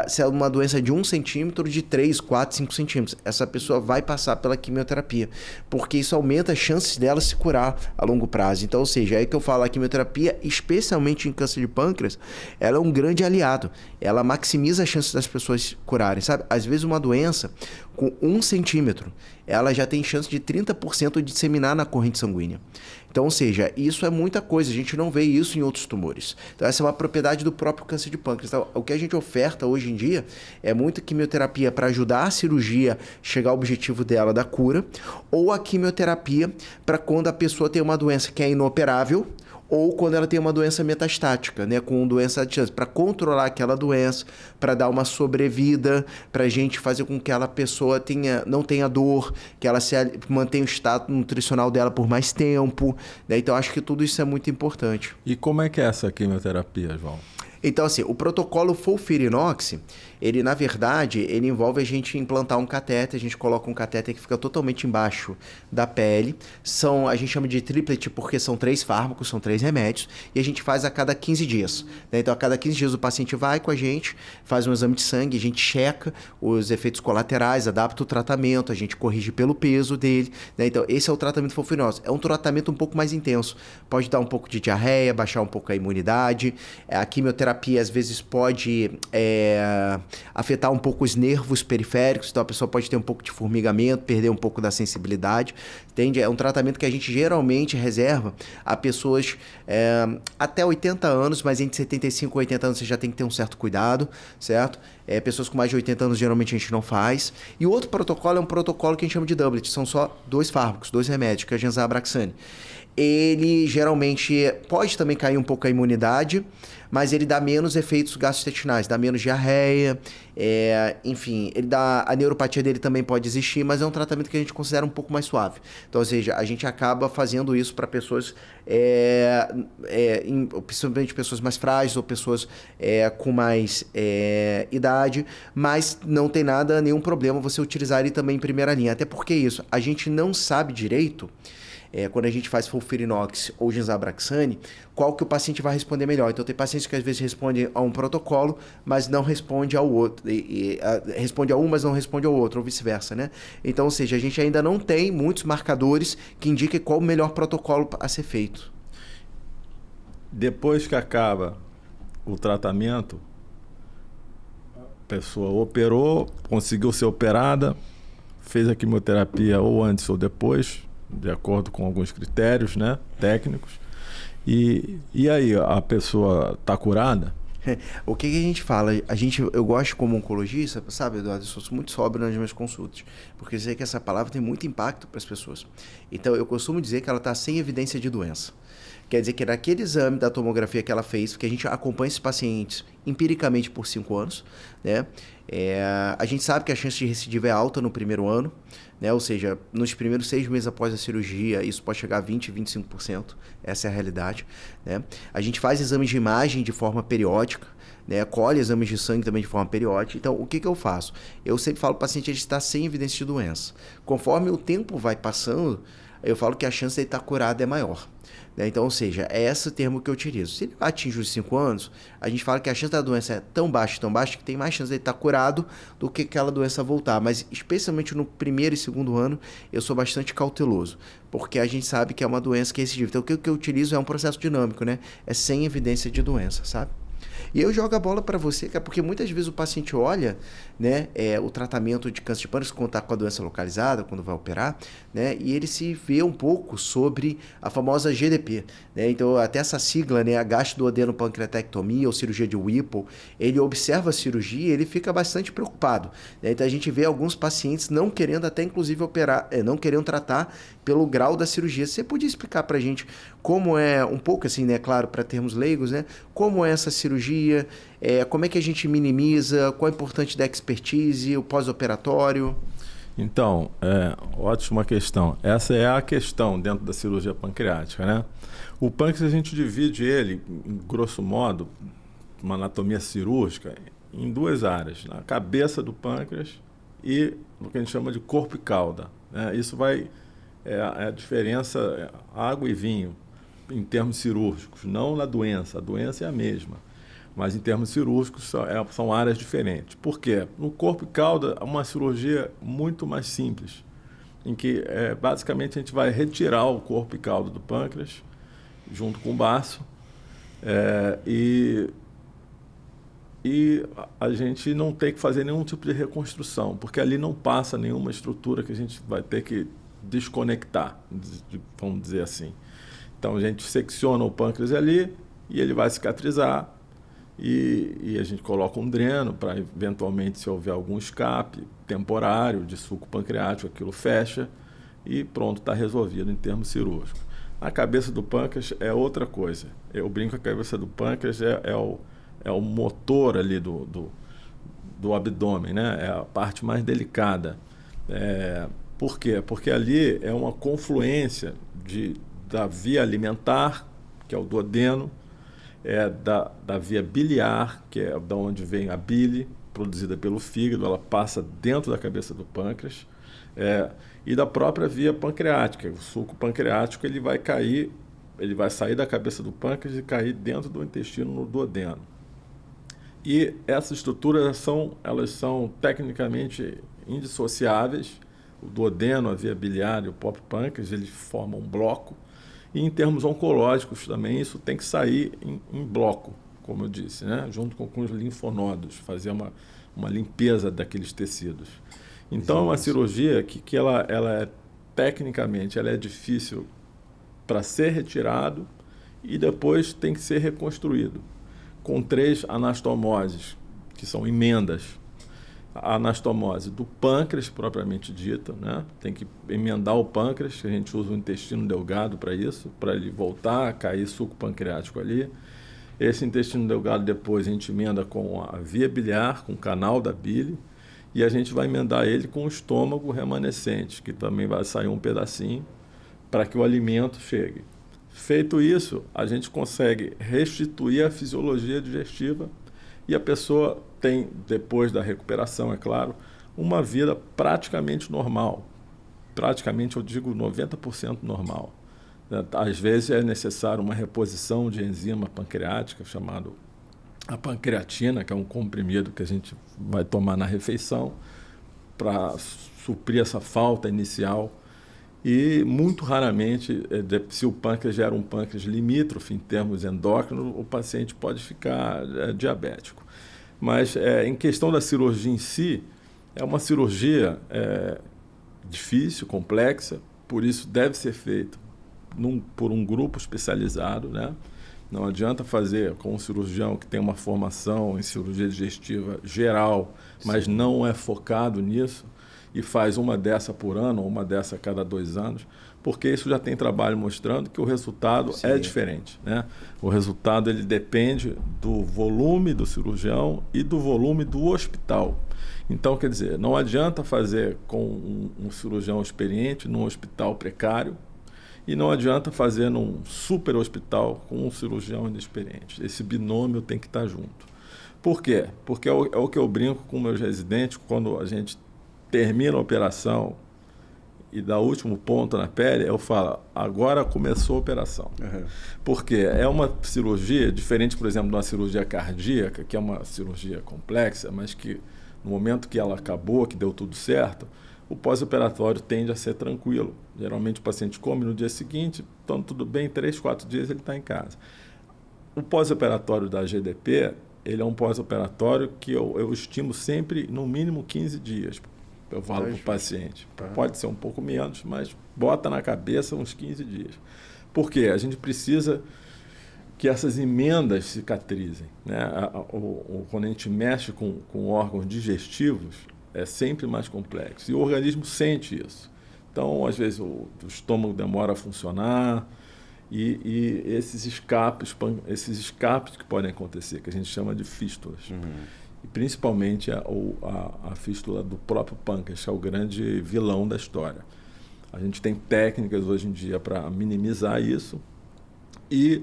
se é uma doença de 1 centímetro, de 3, 4, 5 centímetros. Essa pessoa vai passar pela quimioterapia, porque isso aumenta as chances dela se curar a longo prazo. Então, ou seja, é aí que eu falo, a quimioterapia, especialmente em câncer de pâncreas, ela é um grande aliado. Ela maximiza as chances das pessoas curarem, sabe? Às vezes uma doença com 1 centímetro, ela já tem chance de 30% de disseminar na corrente sanguínea. Então, ou seja, isso é muita coisa, a gente não vê isso em outros tumores. Então, essa é uma propriedade do próprio câncer de pâncreas. Então, o que a gente oferta hoje em dia é muita quimioterapia para ajudar a cirurgia chegar ao objetivo dela da cura, ou a quimioterapia para quando a pessoa tem uma doença que é inoperável, ou quando ela tem uma doença metastática, né, com doença de chance, para controlar aquela doença, para dar uma sobrevida, para a gente fazer com que aquela pessoa não tenha dor, que ela mantenha o status nutricional dela por mais tempo, né? Então, acho que tudo isso é muito importante. E como é que é essa quimioterapia, João? Então, assim, o protocolo FOLFIRINOX, ele, na verdade, ele envolve a gente implantar um catéter. A gente coloca um catéter que fica totalmente embaixo da pele. A gente chama de triplet porque são 3 fármacos, são 3 remédios, e a gente faz a cada 15 dias. Né? Então, a cada 15 dias o paciente vai com a gente, faz um exame de sangue, a gente checa os efeitos colaterais, adapta o tratamento, a gente corrige pelo peso dele. Né? Então, esse é o tratamento FOLFIRINOX. É um tratamento um pouco mais intenso. Pode dar um pouco de diarreia, baixar um pouco a imunidade. A quimioterapia às vezes pode afetar um pouco os nervos periféricos, então a pessoa pode ter um pouco de formigamento, perder um pouco da sensibilidade, entende? É um tratamento que a gente geralmente reserva a pessoas até 80 anos, mas entre 75 e 80 anos você já tem que ter um certo cuidado, certo? Pessoas com mais de 80 anos geralmente a gente não faz. E o outro protocolo é um protocolo que a gente chama de doublet, são só 2 fármacos, 2 remédios, que é a Janzai-Abraxane. Ele geralmente pode também cair um pouco a imunidade, mas ele dá menos efeitos gastrointestinais, dá menos diarreia, enfim, a neuropatia dele também pode existir, mas é um tratamento que a gente considera um pouco mais suave. Então, ou seja, a gente acaba fazendo isso para pessoas, principalmente pessoas mais frágeis ou pessoas com mais idade, mas não tem nenhum problema você utilizar ele também em primeira linha. Até porque isso, a gente não sabe direito, quando a gente faz FOLFIRINOX ou Janzai-Abraxane, qual que o paciente vai responder melhor. Então, tem pacientes que às vezes respondem a um protocolo, mas não responde ao outro. Responde a um, mas não responde ao outro, ou vice-versa, né? Então, ou seja, a gente ainda não tem muitos marcadores que indiquem qual o melhor protocolo a ser feito. Depois que acaba o tratamento, a pessoa operou, conseguiu ser operada, fez a quimioterapia ou antes ou depois, de acordo com alguns critérios, né, técnicos. E aí, a pessoa está curada? O que a gente fala? Eu gosto como oncologista, sabe, Eduardo, eu sou muito sóbrio nas minhas consultas, porque eu sei que essa palavra tem muito impacto para as pessoas. Então, eu costumo dizer que ela está sem evidência de doença. Quer dizer que naquele exame da tomografia que ela fez, porque a gente acompanha esses pacientes empiricamente por 5 anos, né? A gente sabe que a chance de recidiva é alta no primeiro ano, né? Ou seja, nos primeiros 6 meses após a cirurgia, isso pode chegar a 20%, 25%, essa é a realidade, né? A gente faz exames de imagem de forma periódica, né? Colhe exames de sangue também de forma periódica. Então, o que eu faço? Eu sempre falo para o paciente, ele está sem evidência de doença. Conforme o tempo vai passando, eu falo que a chance de ele estar curado é maior. Então, ou seja, é esse termo que eu utilizo. Se ele atinge os 5 anos, a gente fala que a chance da doença é tão baixa, que tem mais chance de ele estar curado do que aquela doença voltar. Mas, especialmente no primeiro e segundo ano, eu sou bastante cauteloso, porque a gente sabe que é uma doença que é recidiva. Então, o que eu utilizo é um processo dinâmico, né? É sem evidência de doença, sabe? E eu jogo a bola para você, cara, porque muitas vezes o paciente olha, né, o tratamento de câncer de pâncreas quando está com a doença localizada, quando vai operar, né, e ele se vê um pouco sobre a famosa GDP, né? Então, até essa sigla, né, a gastriduodenopancreatectomia ou cirurgia de Whipple, ele observa a cirurgia e ele fica bastante preocupado, né? Então, a gente vê alguns pacientes não querendo até inclusive operar, não querendo tratar pelo grau da cirurgia. Você podia explicar para a gente como é, um pouco assim, né, claro, para termos leigos, né, como é essa cirurgia, como é que a gente minimiza, qual é o importante da expertise, o pós-operatório? Então, ótima questão. Essa é a questão dentro da cirurgia pancreática, né? O pâncreas a gente divide ele, grosso modo, uma anatomia cirúrgica, em 2 áreas, na cabeça do pâncreas e o que a gente chama de corpo e cauda, né? Isso vai, a diferença, água e vinho, em termos cirúrgicos, não na doença, a doença é a mesma. Mas em termos cirúrgicos são áreas diferentes. Por quê? No corpo e cauda, uma cirurgia muito mais simples, em que basicamente a gente vai retirar o corpo e cauda do pâncreas, junto com o baço, e a gente não tem que fazer nenhum tipo de reconstrução, porque ali não passa nenhuma estrutura que a gente vai ter que desconectar, vamos dizer assim. Então a gente secciona o pâncreas ali e ele vai cicatrizar, e a gente coloca um dreno para, eventualmente, se houver algum escape temporário de suco pancreático, aquilo fecha e pronto, está resolvido em termos cirúrgicos. A cabeça do pâncreas é outra coisa. Eu brinco que a cabeça do pâncreas é o motor ali do abdômen, né? É a parte mais delicada. Por quê? Porque ali é uma confluência da via alimentar, que é o duodeno, da via biliar, que é da onde vem a bile, produzida pelo fígado, ela passa dentro da cabeça do pâncreas, e da própria via pancreática. O suco pancreático ele vai sair da cabeça do pâncreas e cair dentro do intestino, no duodeno. E essas estruturas elas são tecnicamente indissociáveis. O duodeno, a via biliar e o próprio pâncreas, eles formam um bloco. E em termos oncológicos também, isso tem que sair em bloco, como eu disse, né? Junto com os linfonodos, fazer uma limpeza daqueles tecidos. Então, é uma cirurgia que ela tecnicamente, ela é difícil para ser retirado e depois tem que ser reconstruído, com 3 anastomoses, que são emendas. A anastomose do pâncreas, propriamente dita, né? Tem que emendar o pâncreas, que a gente usa o intestino delgado para isso, para ele voltar a cair suco pancreático ali. Esse intestino delgado depois a gente emenda com a via biliar, com o canal da bile, e a gente vai emendar ele com o estômago remanescente, que também vai sair um pedacinho, para que o alimento chegue. Feito isso, a gente consegue restituir a fisiologia digestiva e a pessoa tem, depois da recuperação, é claro, uma vida praticamente normal. Praticamente, eu digo, 90% normal. Às vezes é necessário uma reposição de enzima pancreática, chamado a pancreatina, que é um comprimido que a gente vai tomar na refeição para suprir essa falta inicial. E, muito raramente, se o pâncreas gera um pâncreas limítrofe em termos endócrinos, o paciente pode ficar diabético. Mas, em questão da cirurgia em si, é uma cirurgia difícil, complexa, por isso deve ser feita por um grupo especializado, né? Não adianta fazer com um cirurgião que tem uma formação em cirurgia digestiva geral, mas não é focado nisso, e faz uma dessa por ano ou uma dessa a cada 2 anos, porque isso já tem trabalho mostrando que o resultado é diferente, né? O resultado ele depende do volume do cirurgião e do volume do hospital. Então, quer dizer, não adianta fazer com um cirurgião experiente num hospital precário e não adianta fazer num super hospital com um cirurgião inexperiente. Esse binômio tem que estar junto. Por quê? Porque é o que eu brinco com meus residentes quando a gente termina a operação e dá o último ponto na pele, eu falo, agora começou a operação. Porque é uma cirurgia diferente, por exemplo, de uma cirurgia cardíaca, que é uma cirurgia complexa, mas que no momento que ela acabou, que deu tudo certo, o pós-operatório tende a ser tranquilo. Geralmente o paciente come no dia seguinte, então tudo bem, 3, 4 dias ele está em casa. O pós-operatório da GDP, ele é um pós-operatório que eu estimo sempre no mínimo 15 dias. Eu falo para o paciente. Pode ser um pouco menos, mas bota na cabeça uns 15 dias. Por quê? A gente precisa que essas emendas cicatrizem, né? Quando a gente mexe com órgãos digestivos, é sempre mais complexo. E o organismo sente isso. Então, às vezes, o estômago demora a funcionar e esses escapes que podem acontecer, que a gente chama de fístulas. E principalmente a fístula do próprio pâncreas, que é o grande vilão da história. A gente tem técnicas hoje em dia para minimizar isso e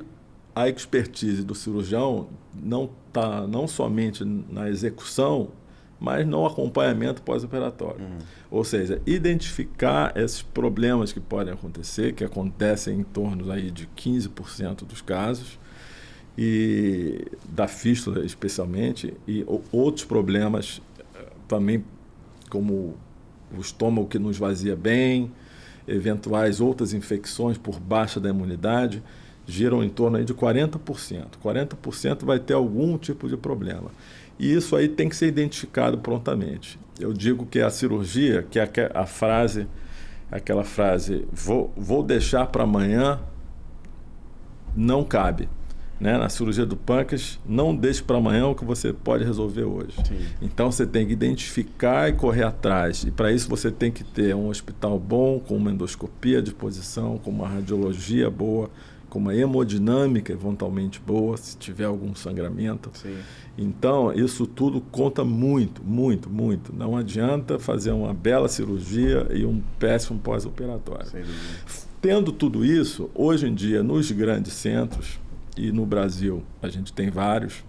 a expertise do cirurgião não está não somente na execução, mas no acompanhamento pós-operatório. Ou seja, identificar esses problemas que podem acontecer, que acontecem em torno aí de 15% dos casos, e da fístula especialmente, e outros problemas também, como o estômago que não esvazia bem, eventuais outras infecções por baixa da imunidade, giram em torno aí de 40%. 40% vai ter algum tipo de problema. E isso aí tem que ser identificado prontamente. Eu digo que a cirurgia, que é aquela frase, vou deixar para amanhã, não cabe. Né? Na cirurgia do pâncreas, não deixe para amanhã o que você pode resolver hoje. Sim. Então, você tem que identificar e correr atrás. E, para isso, você tem que ter um hospital bom, com uma endoscopia à disposição, com uma radiologia boa, com uma hemodinâmica eventualmente boa, se tiver algum sangramento. Sim. Então, isso tudo conta muito, muito, muito. Não adianta fazer uma bela cirurgia e um péssimo pós-operatório. Tendo tudo isso, hoje em dia, nos grandes centros, e no Brasil a gente tem vários,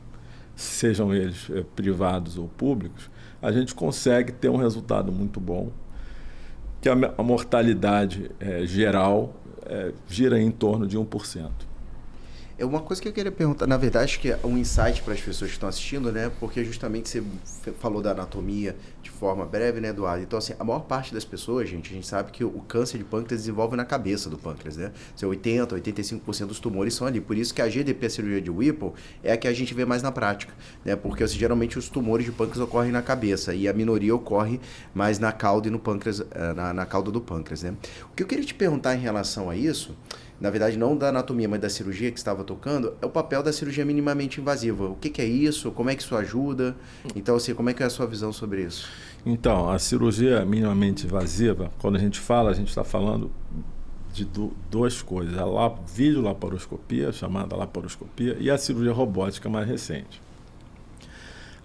sejam eles privados ou públicos, a gente consegue ter um resultado muito bom, que a mortalidade geral gira em torno de 1%. É uma coisa que eu queria perguntar, na verdade, acho que é um insight para as pessoas que estão assistindo, né? Porque justamente você falou da anatomia de forma breve, né, Eduardo? Então, assim, a maior parte das pessoas, a gente sabe que o câncer de pâncreas desenvolve na cabeça do pâncreas, né? 80%, 85% dos tumores são ali. Por isso que a GDP, a cirurgia de Whipple, é a que a gente vê mais na prática, né? Porque, assim, geralmente, os tumores de pâncreas ocorrem na cabeça e a minoria ocorre mais na cauda e no pâncreas, na cauda do pâncreas, né? O que eu queria te perguntar em relação a isso, na verdade, não da anatomia, mas da cirurgia que estava tocando, é o papel da cirurgia minimamente invasiva. O que é isso? Como é que isso ajuda? Então, assim, como é que é a sua visão sobre isso? Então, a cirurgia minimamente invasiva, quando a gente está falando de duas coisas. A videolaparoscopia, chamada laparoscopia, e a cirurgia robótica mais recente.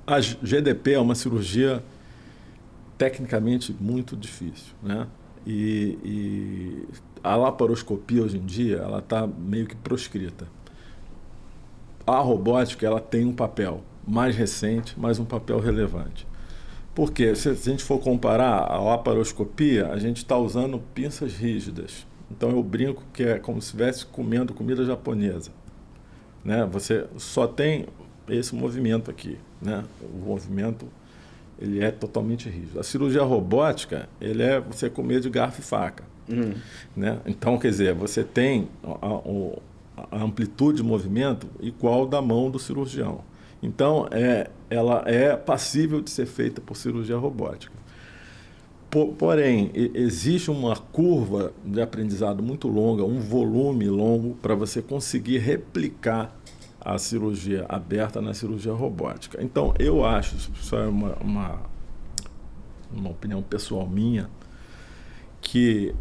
A GDP é uma cirurgia tecnicamente muito difícil, né? E a laparoscopia hoje em dia ela está meio que proscrita. A robótica ela tem um papel mais recente, mas um papel relevante. Porque se a gente for comparar a laparoscopia, a gente está usando pinças rígidas. Então eu brinco que é como se estivesse comendo comida japonesa, né? Você só tem esse movimento aqui, né? O movimento ele é totalmente rígido. A cirurgia robótica, ele é você comer de garfo e faca. Né? Então, quer dizer, você tem a amplitude de movimento igual da mão do cirurgião. Então, ela é passível de ser feita por cirurgia robótica. Porém, existe uma curva de aprendizado muito longa, um volume longo para você conseguir replicar a cirurgia aberta na cirurgia robótica. Então, eu acho, isso é uma opinião pessoal minha, que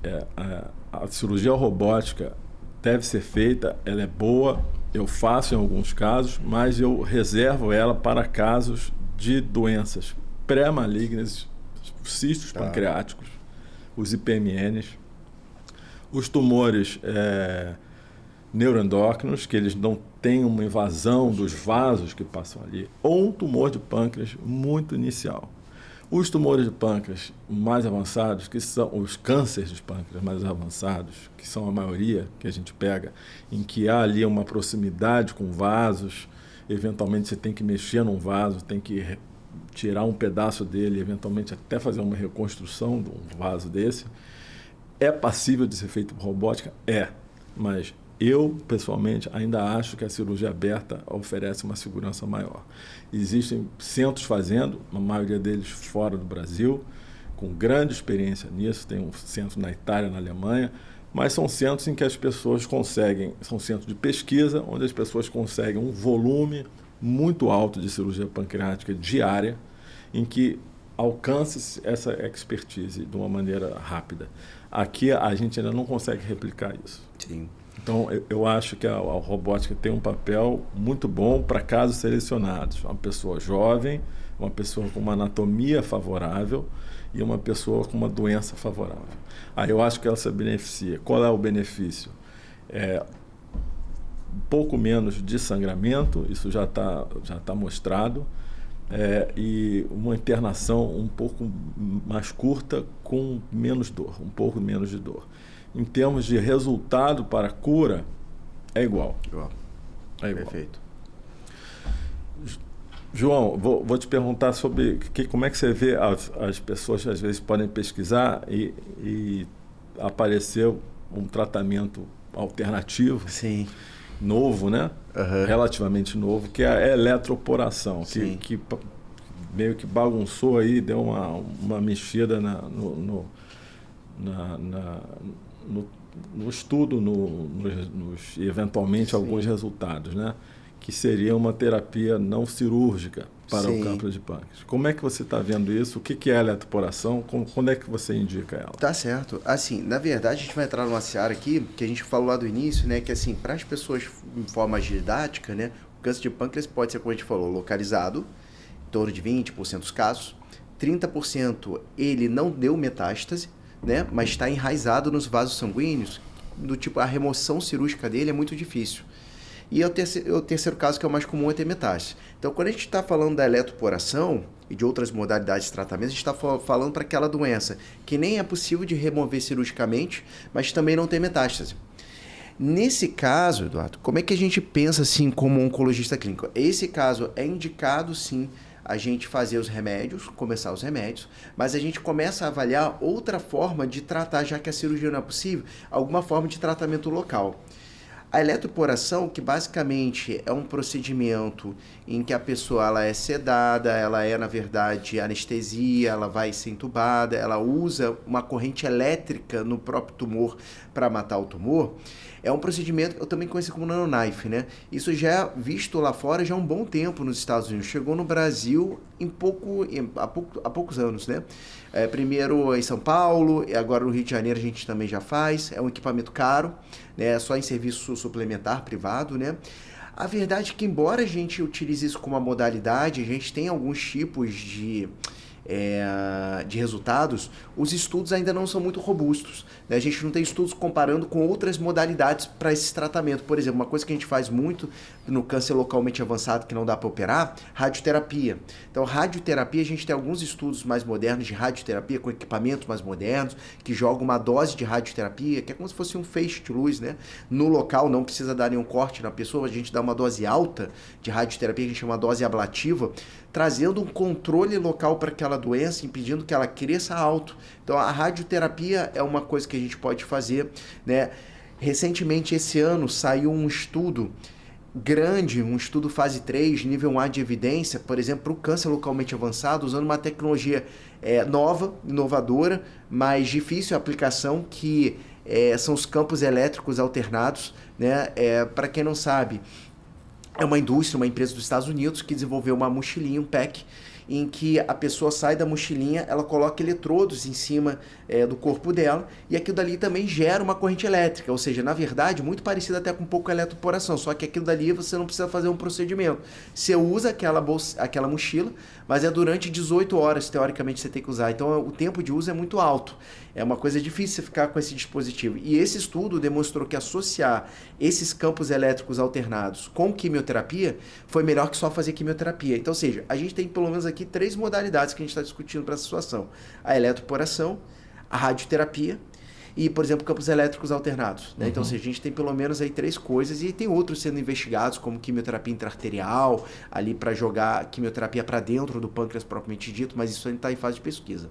a cirurgia robótica deve ser feita, ela é boa, eu faço em alguns casos, mas eu reservo ela para casos de doenças pré-malignas, cistos pancreáticos, os IPMNs, os tumores neuroendócrinos, que eles não têm uma invasão dos vasos que passam ali, ou um tumor de pâncreas muito inicial. Os tumores de pâncreas mais avançados, que são os cânceres de pâncreas mais avançados, que são a maioria que a gente pega, em que há ali uma proximidade com vasos, eventualmente você tem que mexer num vaso, tem que tirar um pedaço dele, eventualmente até fazer uma reconstrução de um vaso desse. É passível de ser feito por robótica? É, mas eu, pessoalmente, ainda acho que a cirurgia aberta oferece uma segurança maior. Existem centros fazendo, a maioria deles fora do Brasil, com grande experiência nisso. Tem um centro na Itália, na Alemanha, mas são centros em que as pessoas conseguem, são centros de pesquisa, onde as pessoas conseguem um volume muito alto de cirurgia pancreática diária, em que alcance essa expertise de uma maneira rápida. Aqui a gente ainda não consegue replicar isso. Sim. Então, eu acho que a robótica tem um papel muito bom para casos selecionados. Uma pessoa jovem, uma pessoa com uma anatomia favorável e uma pessoa com uma doença favorável. Aí eu acho que ela se beneficia. Qual é o benefício? Um pouco menos de sangramento, isso já tá mostrado, e uma internação um pouco mais curta com menos dor, um pouco menos de dor. Em termos de resultado para a cura, é igual. É igual. Perfeito. João, vou te perguntar sobre como é que você vê as pessoas às vezes podem pesquisar e aparecer um tratamento alternativo. Sim. Novo, né? Uhum. Relativamente novo, que é a eletroporação, que meio que bagunçou aí, deu uma mexida no estudo, nos eventualmente alguns resultados, né? Que seria uma terapia não cirúrgica para o câncer de pâncreas. Como é que você está vendo isso? O que é a eletroporação? Quando é que você indica ela? Tá certo. Assim, na verdade, a gente vai entrar numa seara aqui, que a gente falou lá do início, né? Que assim, para as pessoas em forma didática, né? O câncer de pâncreas pode ser, como a gente falou, localizado, em torno de 20% dos casos. 30% ele não deu metástase, né? Mas está enraizado nos vasos sanguíneos, do tipo, a remoção cirúrgica dele é muito difícil. E o terceiro caso, que é o mais comum, é ter metástase. Então, quando a gente está falando da eletroporação e de outras modalidades de tratamento, a gente está falando para aquela doença que nem é possível de remover cirurgicamente, mas também não tem metástase. Nesse caso, Eduardo, como é que a gente pensa assim como oncologista clínico? Esse caso é indicado, sim, a gente fazer os remédios, começar os remédios, mas a gente começa a avaliar outra forma de tratar, já que a cirurgia não é possível, alguma forma de tratamento local. A eletroporação, que basicamente é um procedimento em que a pessoa ela é sedada, ela é, na verdade, anestesia, ela vai ser entubada, ela usa uma corrente elétrica no próprio tumor para matar o tumor, é um procedimento que eu também conheço como nanoknife, né? Isso já é visto lá fora já há um bom tempo nos Estados Unidos. Chegou no Brasil há poucos anos, né? Primeiro em São Paulo, e agora no Rio de Janeiro a gente também já faz. É um equipamento caro, né? Só em serviço suplementar privado, né? A verdade é que, embora a gente utilize isso como uma modalidade, a gente tem alguns tipos de resultados, os estudos ainda não são muito robustos, né? A gente não tem estudos comparando com outras modalidades para esse tratamento. Por exemplo, uma coisa que a gente faz muito no câncer localmente avançado que não dá para operar, radioterapia. Então, radioterapia, a gente tem alguns estudos mais modernos de radioterapia com equipamentos mais modernos, que jogam uma dose de radioterapia, que é como se fosse um feixe de luz, né? No local, não precisa dar nenhum corte na pessoa, a gente dá uma dose alta de radioterapia, que a gente chama dose ablativa, trazendo um controle local para aquela doença, impedindo que ela cresça alto. Então, a radioterapia é uma coisa que a gente pode fazer, né? Recentemente, esse ano, saiu um estudo grande, um estudo fase 3, nível 1A de evidência, por exemplo, para o câncer localmente avançado, usando uma tecnologia nova, inovadora, mas difícil a aplicação, que são os campos elétricos alternados, né? Para quem não sabe, é uma indústria, uma empresa dos Estados Unidos que desenvolveu uma mochilinha, um pack, em que a pessoa sai da mochilinha, ela coloca eletrodos em cima do corpo dela, e aquilo dali também gera uma corrente elétrica, ou seja, na verdade, muito parecido até com um pouco com a eletroporação, só que aquilo dali você não precisa fazer um procedimento. Você usa aquela mochila, mas é durante 18 horas, teoricamente, você tem que usar. Então, o tempo de uso é muito alto. É uma coisa difícil você ficar com esse dispositivo. E esse estudo demonstrou que associar esses campos elétricos alternados com quimioterapia foi melhor que só fazer quimioterapia. Então, ou seja, a gente tem pelo menos aqui 3 modalidades que a gente está discutindo para essa situação. A eletroporação, a radioterapia e, por exemplo, campos elétricos alternados. Né? Uhum. Então, a gente tem pelo menos aí 3 coisas, e tem outros sendo investigados, como quimioterapia intraarterial, ali para jogar quimioterapia para dentro do pâncreas propriamente dito, mas isso ainda está em fase de pesquisa.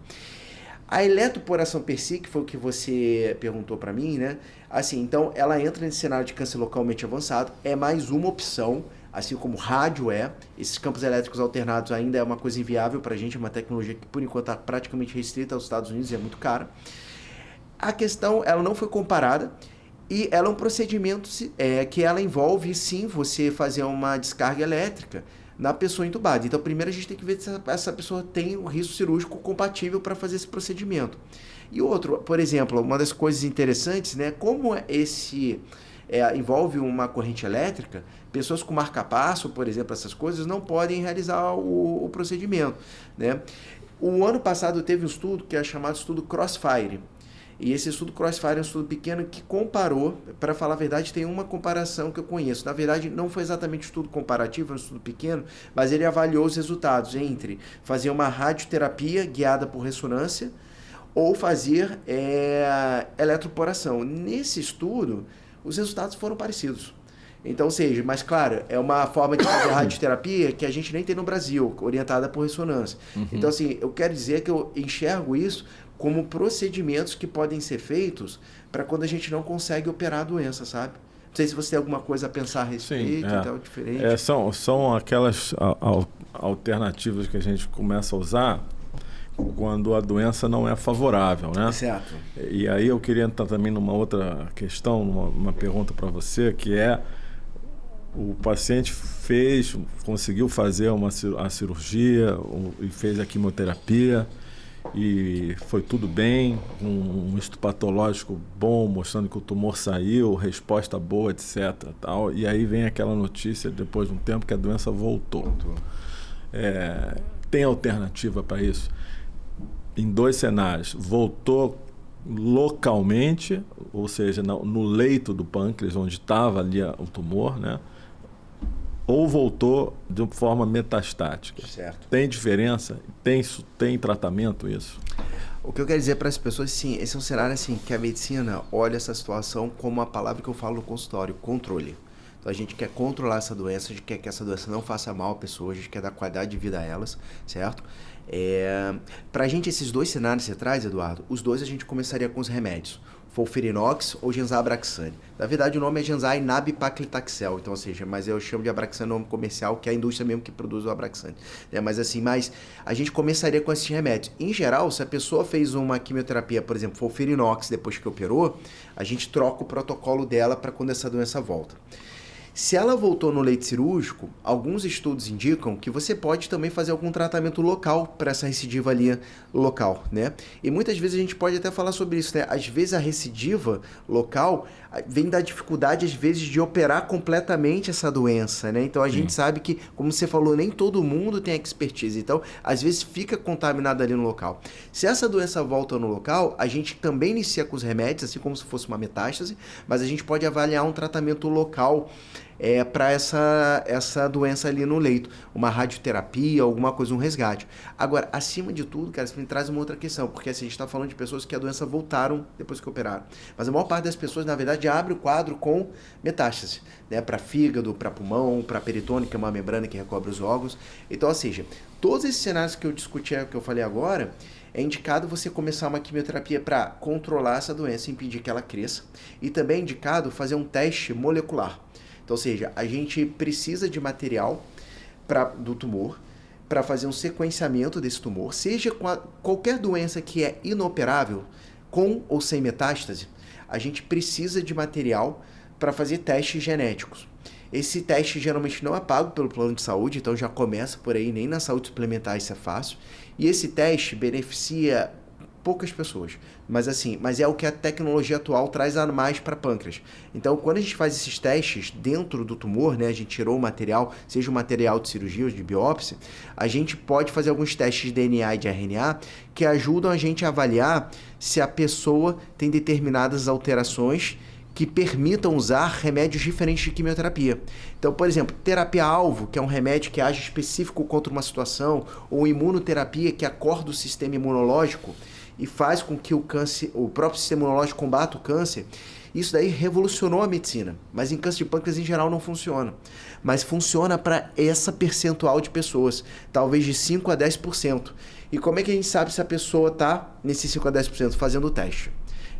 A eletroporação per si, que foi o que você perguntou para mim, né? Assim, então, ela entra nesse cenário de câncer localmente avançado, é mais uma opção, assim como rádio é. Esses campos elétricos alternados ainda é uma coisa inviável para a gente, é uma tecnologia que, por enquanto, está praticamente restrita aos Estados Unidos e é muito cara. A questão, ela não foi comparada, e ela é um procedimento que ela envolve, sim, você fazer uma descarga elétrica na pessoa entubada. Então, primeiro a gente tem que ver se essa pessoa tem um risco cirúrgico compatível para fazer esse procedimento. E outro, por exemplo, uma das coisas interessantes, né, como envolve uma corrente elétrica, pessoas com marca-passo, por exemplo, essas coisas, não podem realizar o procedimento. Né? O ano passado teve um estudo que é chamado estudo Crossfire. E esse estudo Crossfire é um estudo pequeno que comparou, para falar a verdade, tem uma comparação que eu conheço. Na verdade, não foi exatamente um estudo comparativo, é um estudo pequeno, mas ele avaliou os resultados entre fazer uma radioterapia guiada por ressonância ou fazer eletroporação. Nesse estudo, os resultados foram parecidos. Então, ou seja, mas claro, é uma forma de fazer radioterapia que a gente nem tem no Brasil, orientada por ressonância. Uhum. Então, assim, eu quero dizer que eu enxergo isso como procedimentos que podem ser feitos para quando a gente não consegue operar a doença, sabe? Não sei se você tem alguma coisa a pensar a respeito. Sim, então, diferente. São aquelas alternativas que a gente começa a usar quando a doença não é favorável, né? Certo. E aí eu queria entrar também numa outra questão, uma pergunta para você, que é: o paciente conseguiu fazer a cirurgia e fez a quimioterapia, e foi tudo bem, um estudo patológico bom, mostrando que o tumor saiu, resposta boa, etc. Tal, e aí vem aquela notícia, depois de um tempo, que a doença voltou. Tem alternativa para isso? Em 2 cenários: voltou localmente, ou seja, no leito do pâncreas, onde estava ali o tumor, né? Ou voltou de forma metastática. Certo. Tem diferença? Tem tratamento isso? O que eu quero dizer para as pessoas, sim, esse é um cenário assim, que a medicina olha essa situação como a palavra que eu falo no consultório: controle. Então a gente quer controlar essa doença, a gente quer que essa doença não faça mal a pessoa, a gente quer dar qualidade de vida a elas, certo? Pra gente, esses 2 cenários que você traz, Eduardo, os 2 a gente começaria com os remédios: Folfirinox ou Genzabraxane. Na verdade, o nome é Genzai Nab-Paclitaxel, então, ou seja, mas eu chamo de Abraxane nome comercial, que é a indústria mesmo que produz o Abraxane. Mas assim, a gente começaria com esses remédios. Em geral, se a pessoa fez uma quimioterapia, por exemplo, Folfirinox, depois que operou, a gente troca o protocolo dela para quando essa doença volta. Se ela voltou no leito cirúrgico, alguns estudos indicam que você pode também fazer algum tratamento local para essa recidiva ali local, né? E muitas vezes a gente pode até falar sobre isso, né? Às vezes a recidiva local vem da dificuldade, às vezes, de operar completamente essa doença, né? Então a gente sabe que, como você falou, nem todo mundo tem expertise. Então, às vezes fica contaminado ali no local. Se essa doença volta no local, a gente também inicia com os remédios, assim como se fosse uma metástase, mas a gente pode avaliar um tratamento local para essa doença ali no leito, uma radioterapia, alguma coisa, um resgate. Agora, acima de tudo, cara, isso me traz uma outra questão, porque assim, a gente está falando de pessoas que a doença voltaram depois que operaram, mas a maior parte das pessoas, na verdade, abre o quadro com metástase, né, para fígado, para pulmão, para peritônio, que é uma membrana que recobre os órgãos. Então, ou seja, todos esses cenários que eu discuti, que eu falei agora, é indicado você começar uma quimioterapia para controlar essa doença, impedir que ela cresça, e também é indicado fazer um teste molecular. Então, ou seja, a gente precisa de material do tumor para fazer um sequenciamento desse tumor, seja qualquer doença que é inoperável, com ou sem metástase, a gente precisa de material para fazer testes genéticos. Esse teste geralmente não é pago pelo plano de saúde, então já começa por aí, nem na saúde suplementar isso é fácil. E esse teste beneficia poucas pessoas, mas é o que a tecnologia atual traz a mais para pâncreas. Então, quando a gente faz esses testes dentro do tumor, né, a gente tirou o material, seja o material de cirurgia ou de biópsia, a gente pode fazer alguns testes de DNA e de RNA que ajudam a gente a avaliar se a pessoa tem determinadas alterações que permitam usar remédios diferentes de quimioterapia. Então, por exemplo, terapia-alvo, que é um remédio que age específico contra uma situação, ou imunoterapia, que acorda o sistema imunológico e faz com que o próprio sistema imunológico combata o câncer, isso daí revolucionou a medicina. Mas em câncer de pâncreas, em geral, não funciona. Mas funciona para essa percentual de pessoas, talvez de 5 a 10%. E como é que a gente sabe se a pessoa está nesse 5 a 10%? Fazendo o teste.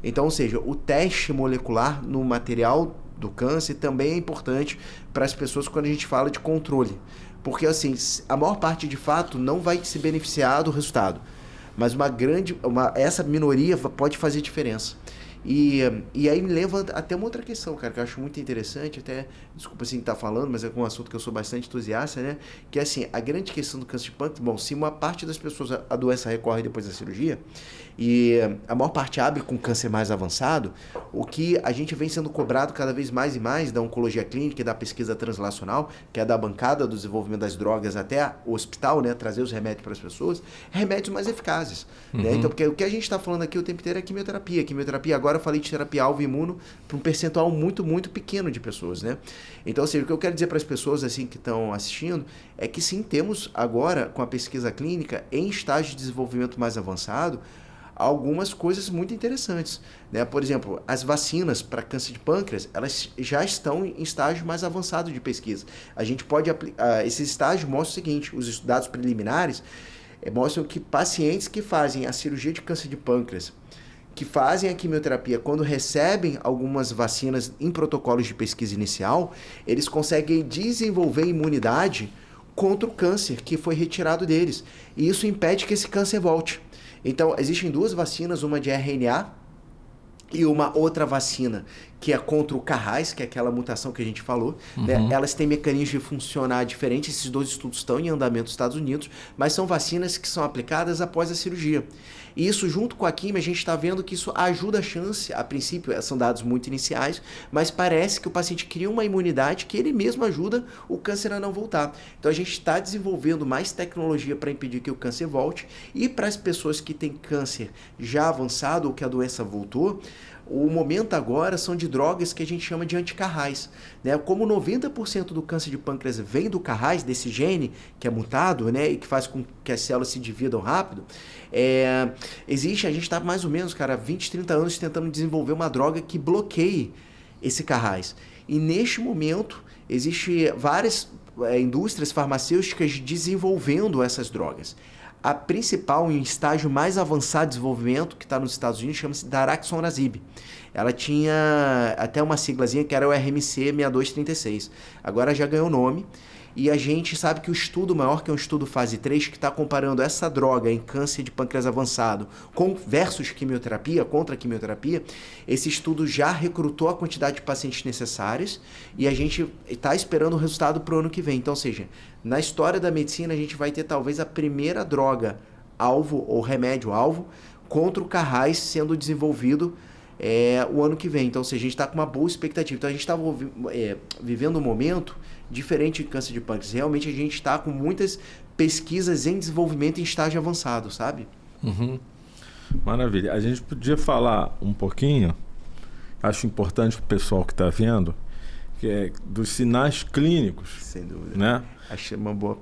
Então, ou seja, o teste molecular no material do câncer também é importante para as pessoas quando a gente fala de controle. Porque, assim, a maior parte, de fato, não vai se beneficiar do resultado. Mas essa minoria pode fazer diferença. E aí me leva até uma outra questão, cara, que eu acho muito interessante, até, desculpa assim estar falando, mas é um assunto que eu sou bastante entusiasta, né? Que é assim, a grande questão do câncer de pâncreas, bom, se uma parte das pessoas a doença recorre depois da cirurgia, e a maior parte abre com câncer mais avançado, o que a gente vem sendo cobrado cada vez mais e mais da oncologia clínica e da pesquisa translacional, que é da bancada do desenvolvimento das drogas até o hospital, né? Trazer os remédios para as pessoas, remédios mais eficazes, né? Então, porque o que a gente está falando aqui o tempo inteiro é quimioterapia. Quimioterapia, agora eu falei de terapia-alvo imuno para um percentual muito, muito pequeno de pessoas, né? Então, assim, o que eu quero dizer para as pessoas assim que estão assistindo é que sim, temos agora, com a pesquisa clínica, em estágio de desenvolvimento mais avançado, algumas coisas muito interessantes, né? Por exemplo, as vacinas para câncer de pâncreas, elas já estão em estágio mais avançado de pesquisa. A gente pode aplicar, esses estágios mostram o seguinte, os dados preliminares mostram que pacientes que fazem a cirurgia de câncer de pâncreas, que fazem a quimioterapia, quando recebem algumas vacinas em protocolos de pesquisa inicial, eles conseguem desenvolver imunidade contra o câncer que foi retirado deles. E isso impede que esse câncer volte. Então, existem duas vacinas, uma de RNA e uma outra vacina, que é contra o Carrais, que é aquela mutação que a gente falou. Né? Elas têm mecanismos de funcionar diferentes. Esses dois estudos estão em andamento nos Estados Unidos, mas são vacinas que são aplicadas após a cirurgia. E isso, junto com a quimio, a gente está vendo que isso ajuda a chance, a princípio, são dados muito iniciais, mas parece que o paciente cria uma imunidade que ele mesmo ajuda o câncer a não voltar. Então, a gente está desenvolvendo mais tecnologia para impedir que o câncer volte, e para as pessoas que têm câncer já avançado ou que a doença voltou, o momento agora são de drogas que a gente chama de anticarrais, né? Como 90% do câncer de pâncreas vem do carrais, desse gene que é mutado, né? E que faz com que as células se dividam rápido, a gente está mais ou menos, cara, 20, 30 anos tentando desenvolver uma droga que bloqueie esse carrais. E neste momento, existem várias indústrias farmacêuticas desenvolvendo essas drogas. A principal, em estágio mais avançado de desenvolvimento, que está nos Estados Unidos, chama-se Daraxonrasib. Ela tinha até uma siglazinha que era o RMC 6236. Agora já ganhou nome. E a gente sabe que o estudo maior, que é um estudo fase 3, que está comparando essa droga em câncer de pâncreas avançado versus quimioterapia, contra a quimioterapia, esse estudo já recrutou a quantidade de pacientes necessárias e a gente está esperando o resultado para o ano que vem. Então, ou seja, na história da medicina, a gente vai ter talvez a primeira droga alvo ou remédio alvo contra o Carrais sendo desenvolvido o ano que vem. Então, ou seja, a gente está com uma boa expectativa. Então, a gente está vivendo um momento diferente de câncer de pâncreas. Realmente, a gente está com muitas pesquisas em desenvolvimento em estágio avançado, sabe? Maravilha. A gente podia falar um pouquinho, acho importante para o pessoal que está vendo, que é dos sinais clínicos. Sem dúvida. Né? Achei uma boa...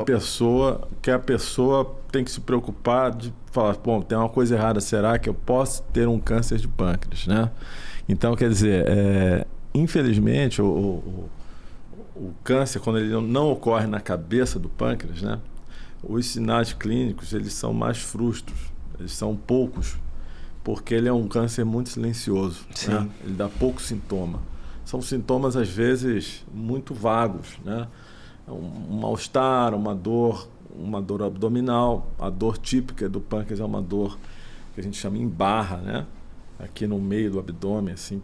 pessoa, que a pessoa tem que se preocupar de falar, bom, tem uma coisa errada, será que eu posso ter um câncer de pâncreas, né? Então, quer dizer, infelizmente, o câncer, quando ele não ocorre na cabeça do pâncreas, né? Os sinais clínicos, eles são mais frustros, eles são poucos, porque ele é um câncer muito silencioso, né? Ele dá pouco sintoma. são sintomas, às vezes, muito vagos, né? Um mal-estar, uma dor abdominal. A dor típica do pâncreas é uma dor que a gente chama em barra, né? Aqui no meio do abdômen, assim,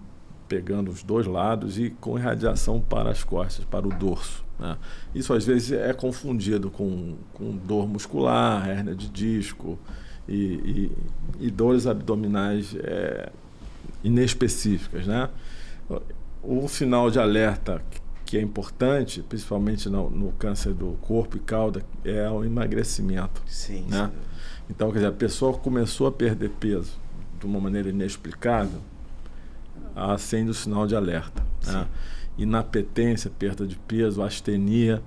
pegando os dois lados e com irradiação para as costas, para o dorso, né? Isso às vezes é confundido com dor muscular, hérnia de disco e dores abdominais inespecíficas, né? O sinal de alerta que é importante, principalmente no câncer do corpo e cauda, é o emagrecimento. Sim, né? sim. Então, quer dizer, a pessoa começou a perder peso de uma maneira inexplicável, acende o sinal de alerta. Né? Inapetência, perda de peso, astenia.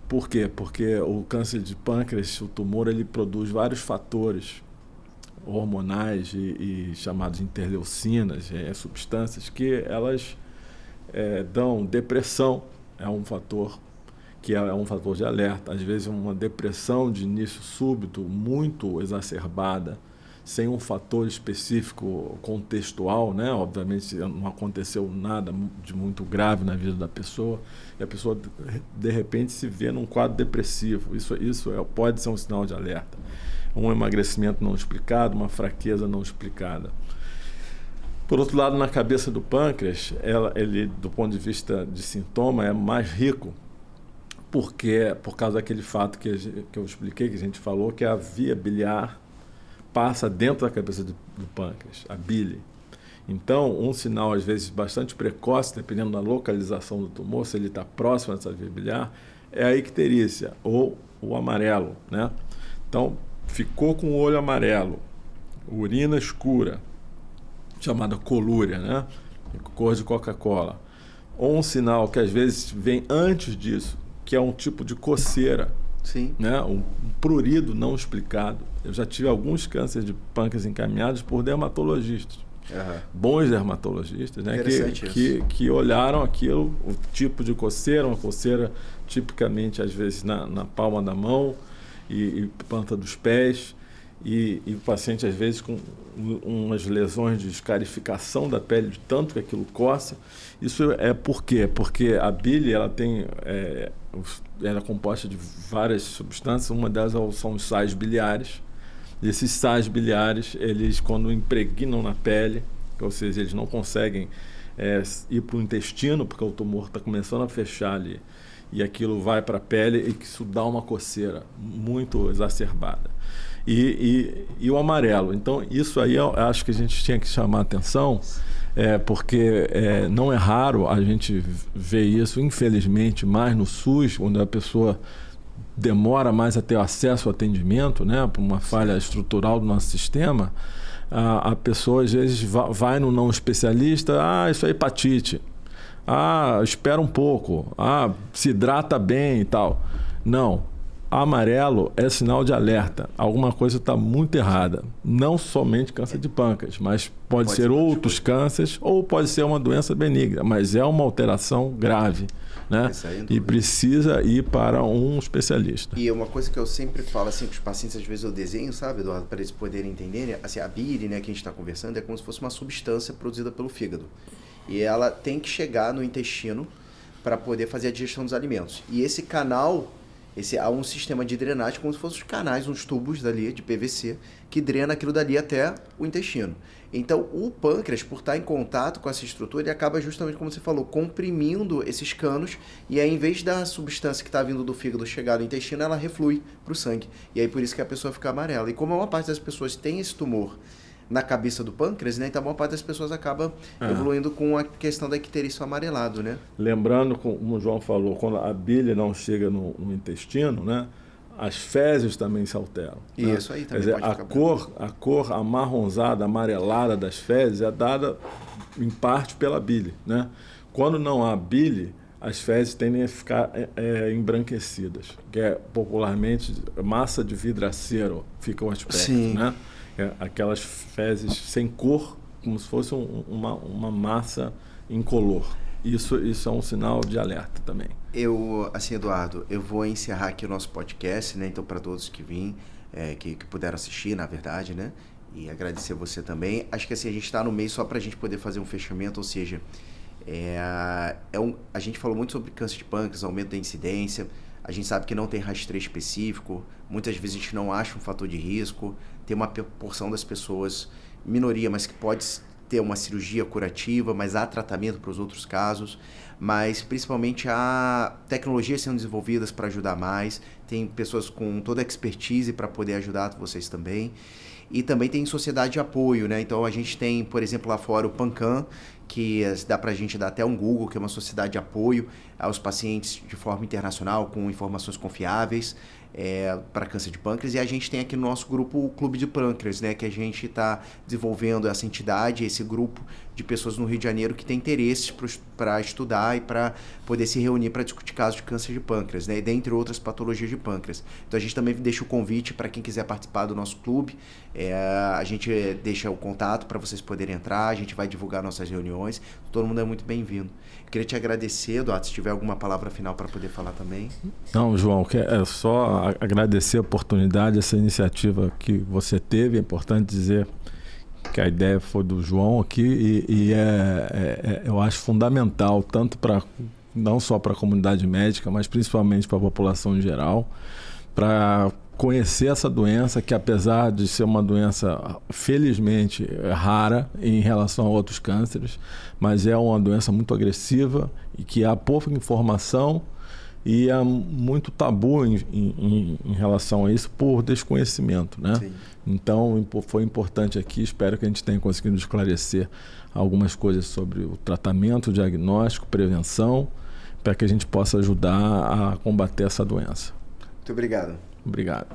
Por quê? Porque o câncer de pâncreas, o tumor, ele produz vários fatores hormonais e chamados interleucinas, substâncias que elas dão depressão, é um fator que é um fator de alerta. Às vezes uma depressão de início súbito, muito exacerbada, sem um fator específico contextual, né? Obviamente não aconteceu nada de muito grave na vida da pessoa, e a pessoa de repente se vê num quadro depressivo. Isso pode ser um sinal de alerta. Um emagrecimento não explicado, uma fraqueza não explicada. Por outro lado, na cabeça do pâncreas, ele, do ponto de vista de sintoma, é mais rico, porque por causa daquele fato que eu expliquei, que a gente falou, que a via biliar passa dentro da cabeça do pâncreas, a bile. Então, um sinal, às vezes, bastante precoce, dependendo da localização do tumor, se ele está próximo dessa via biliar, é a icterícia, ou o amarelo, né? Então, ficou com o olho amarelo, urina escura, chamada colúria, né? Cor de Coca-Cola. Ou um sinal que às vezes vem antes disso, que é um tipo de coceira, Sim. né? Um prurido não explicado. Eu já tive alguns cânceres de pâncreas encaminhados por dermatologistas, bons dermatologistas, né? que olharam aquilo, o tipo de coceira, uma coceira tipicamente às vezes na palma da mão e planta dos pés, e o paciente às vezes com umas lesões de escarificação da pele de tanto que aquilo coça. Isso é por quê? Porque a bile ela é composta de várias substâncias, uma delas são os sais biliares. E esses sais biliares, eles quando impregnam na pele, ou seja, eles não conseguem ir para o intestino, porque o tumor está começando a fechar ali, e aquilo vai para a pele e que isso dá uma coceira muito exacerbada. E o amarelo. Então, isso aí eu acho que a gente tinha que chamar a atenção, porque não é raro a gente ver isso, infelizmente, mais no SUS, onde a pessoa demora mais a ter acesso ao atendimento, né, por uma falha estrutural do nosso sistema. A pessoa, às vezes, vai no não especialista, isso é hepatite. Espera um pouco. Se hidrata bem e tal. Não. Amarelo é sinal de alerta. Alguma coisa está muito errada. Não somente câncer de pâncreas, mas pode ser outros cânceres ou pode ser uma doença benigna, mas é uma alteração grave, né? E precisa ir para um especialista. E uma coisa que eu sempre falo assim, que os pacientes às vezes eu desenho, sabe, Eduardo, para eles poderem entenderem, assim, a bile, né, que a gente está conversando, é como se fosse uma substância produzida pelo fígado. E ela tem que chegar no intestino para poder fazer a digestão dos alimentos. E esse canal, há um sistema de drenagem, como se fossem os canais, uns tubos dali de PVC, que drena aquilo dali até o intestino. Então, o pâncreas, por estar em contato com essa estrutura, ele acaba justamente, como você falou, comprimindo esses canos, e aí, em vez da substância que está vindo do fígado chegar no intestino, ela reflui para o sangue. E aí, por isso que a pessoa fica amarela. E como uma parte das pessoas tem esse tumor na cabeça do pâncreas, né? Então a maior parte das pessoas acaba evoluindo com a questão da icterícia amarelado, né? Lembrando, como o João falou, quando a bile não chega no intestino, né? As fezes também se alteram. Isso aí também. Quer dizer, a cor amarronzada, amarelada das fezes é dada em parte pela bile, né? Quando não há bile, as fezes tendem a ficar embranquecidas, que é popularmente massa de vidraceiro, fica o aspecto, Sim. né? Aquelas fezes sem cor, como se fosse uma massa incolor. Isso é um sinal de alerta também. Eduardo, eu vou encerrar aqui o nosso podcast, né? Então, para todos que vêm, que puderam assistir, na verdade, né? E agradecer você também. Acho que assim, a gente está no meio só para a gente poder fazer um fechamento, ou seja, A gente falou muito sobre câncer de pâncreas, aumento da incidência. A gente sabe que não tem rastreio específico, muitas vezes a gente não acha um fator de risco, tem uma porção das pessoas, minoria, mas que pode ter uma cirurgia curativa, mas há tratamento para os outros casos, mas principalmente há tecnologias sendo desenvolvidas para ajudar mais, tem pessoas com toda a expertise para poder ajudar vocês também. E também tem sociedade de apoio, né? Então a gente tem, por exemplo, lá fora o PanCan, que dá para a gente dar até um Google, que é uma sociedade de apoio aos pacientes de forma internacional, com informações confiáveis para câncer de pâncreas. E a gente tem aqui no nosso grupo o Clube de Pâncreas, né? Que a gente está desenvolvendo essa entidade, esse grupo de pessoas no Rio de Janeiro que tem interesse para estudar e para poder se reunir para discutir casos de câncer de pâncreas, né? E dentre outras patologias de pâncreas. Então a gente também deixa o convite para quem quiser participar do nosso clube. A gente deixa o contato para vocês poderem entrar, a gente vai divulgar nossas reuniões, todo mundo é muito bem-vindo. Queria te agradecer, Eduardo, se tiver alguma palavra final para poder falar também. Não, João, é só agradecer a oportunidade, essa iniciativa que você teve. É importante dizer que a ideia foi do João aqui e eu acho fundamental, tanto não só para a comunidade médica, mas principalmente para a população em geral, para conhecer essa doença, que apesar de ser uma doença felizmente rara em relação a outros cânceres, mas é uma doença muito agressiva e que há pouca informação e há muito tabu em relação a isso por desconhecimento, né? Sim. Então foi importante aqui, espero que a gente tenha conseguido esclarecer algumas coisas sobre o tratamento, o diagnóstico, prevenção, para que a gente possa ajudar a combater essa doença. Muito obrigado. Obrigado.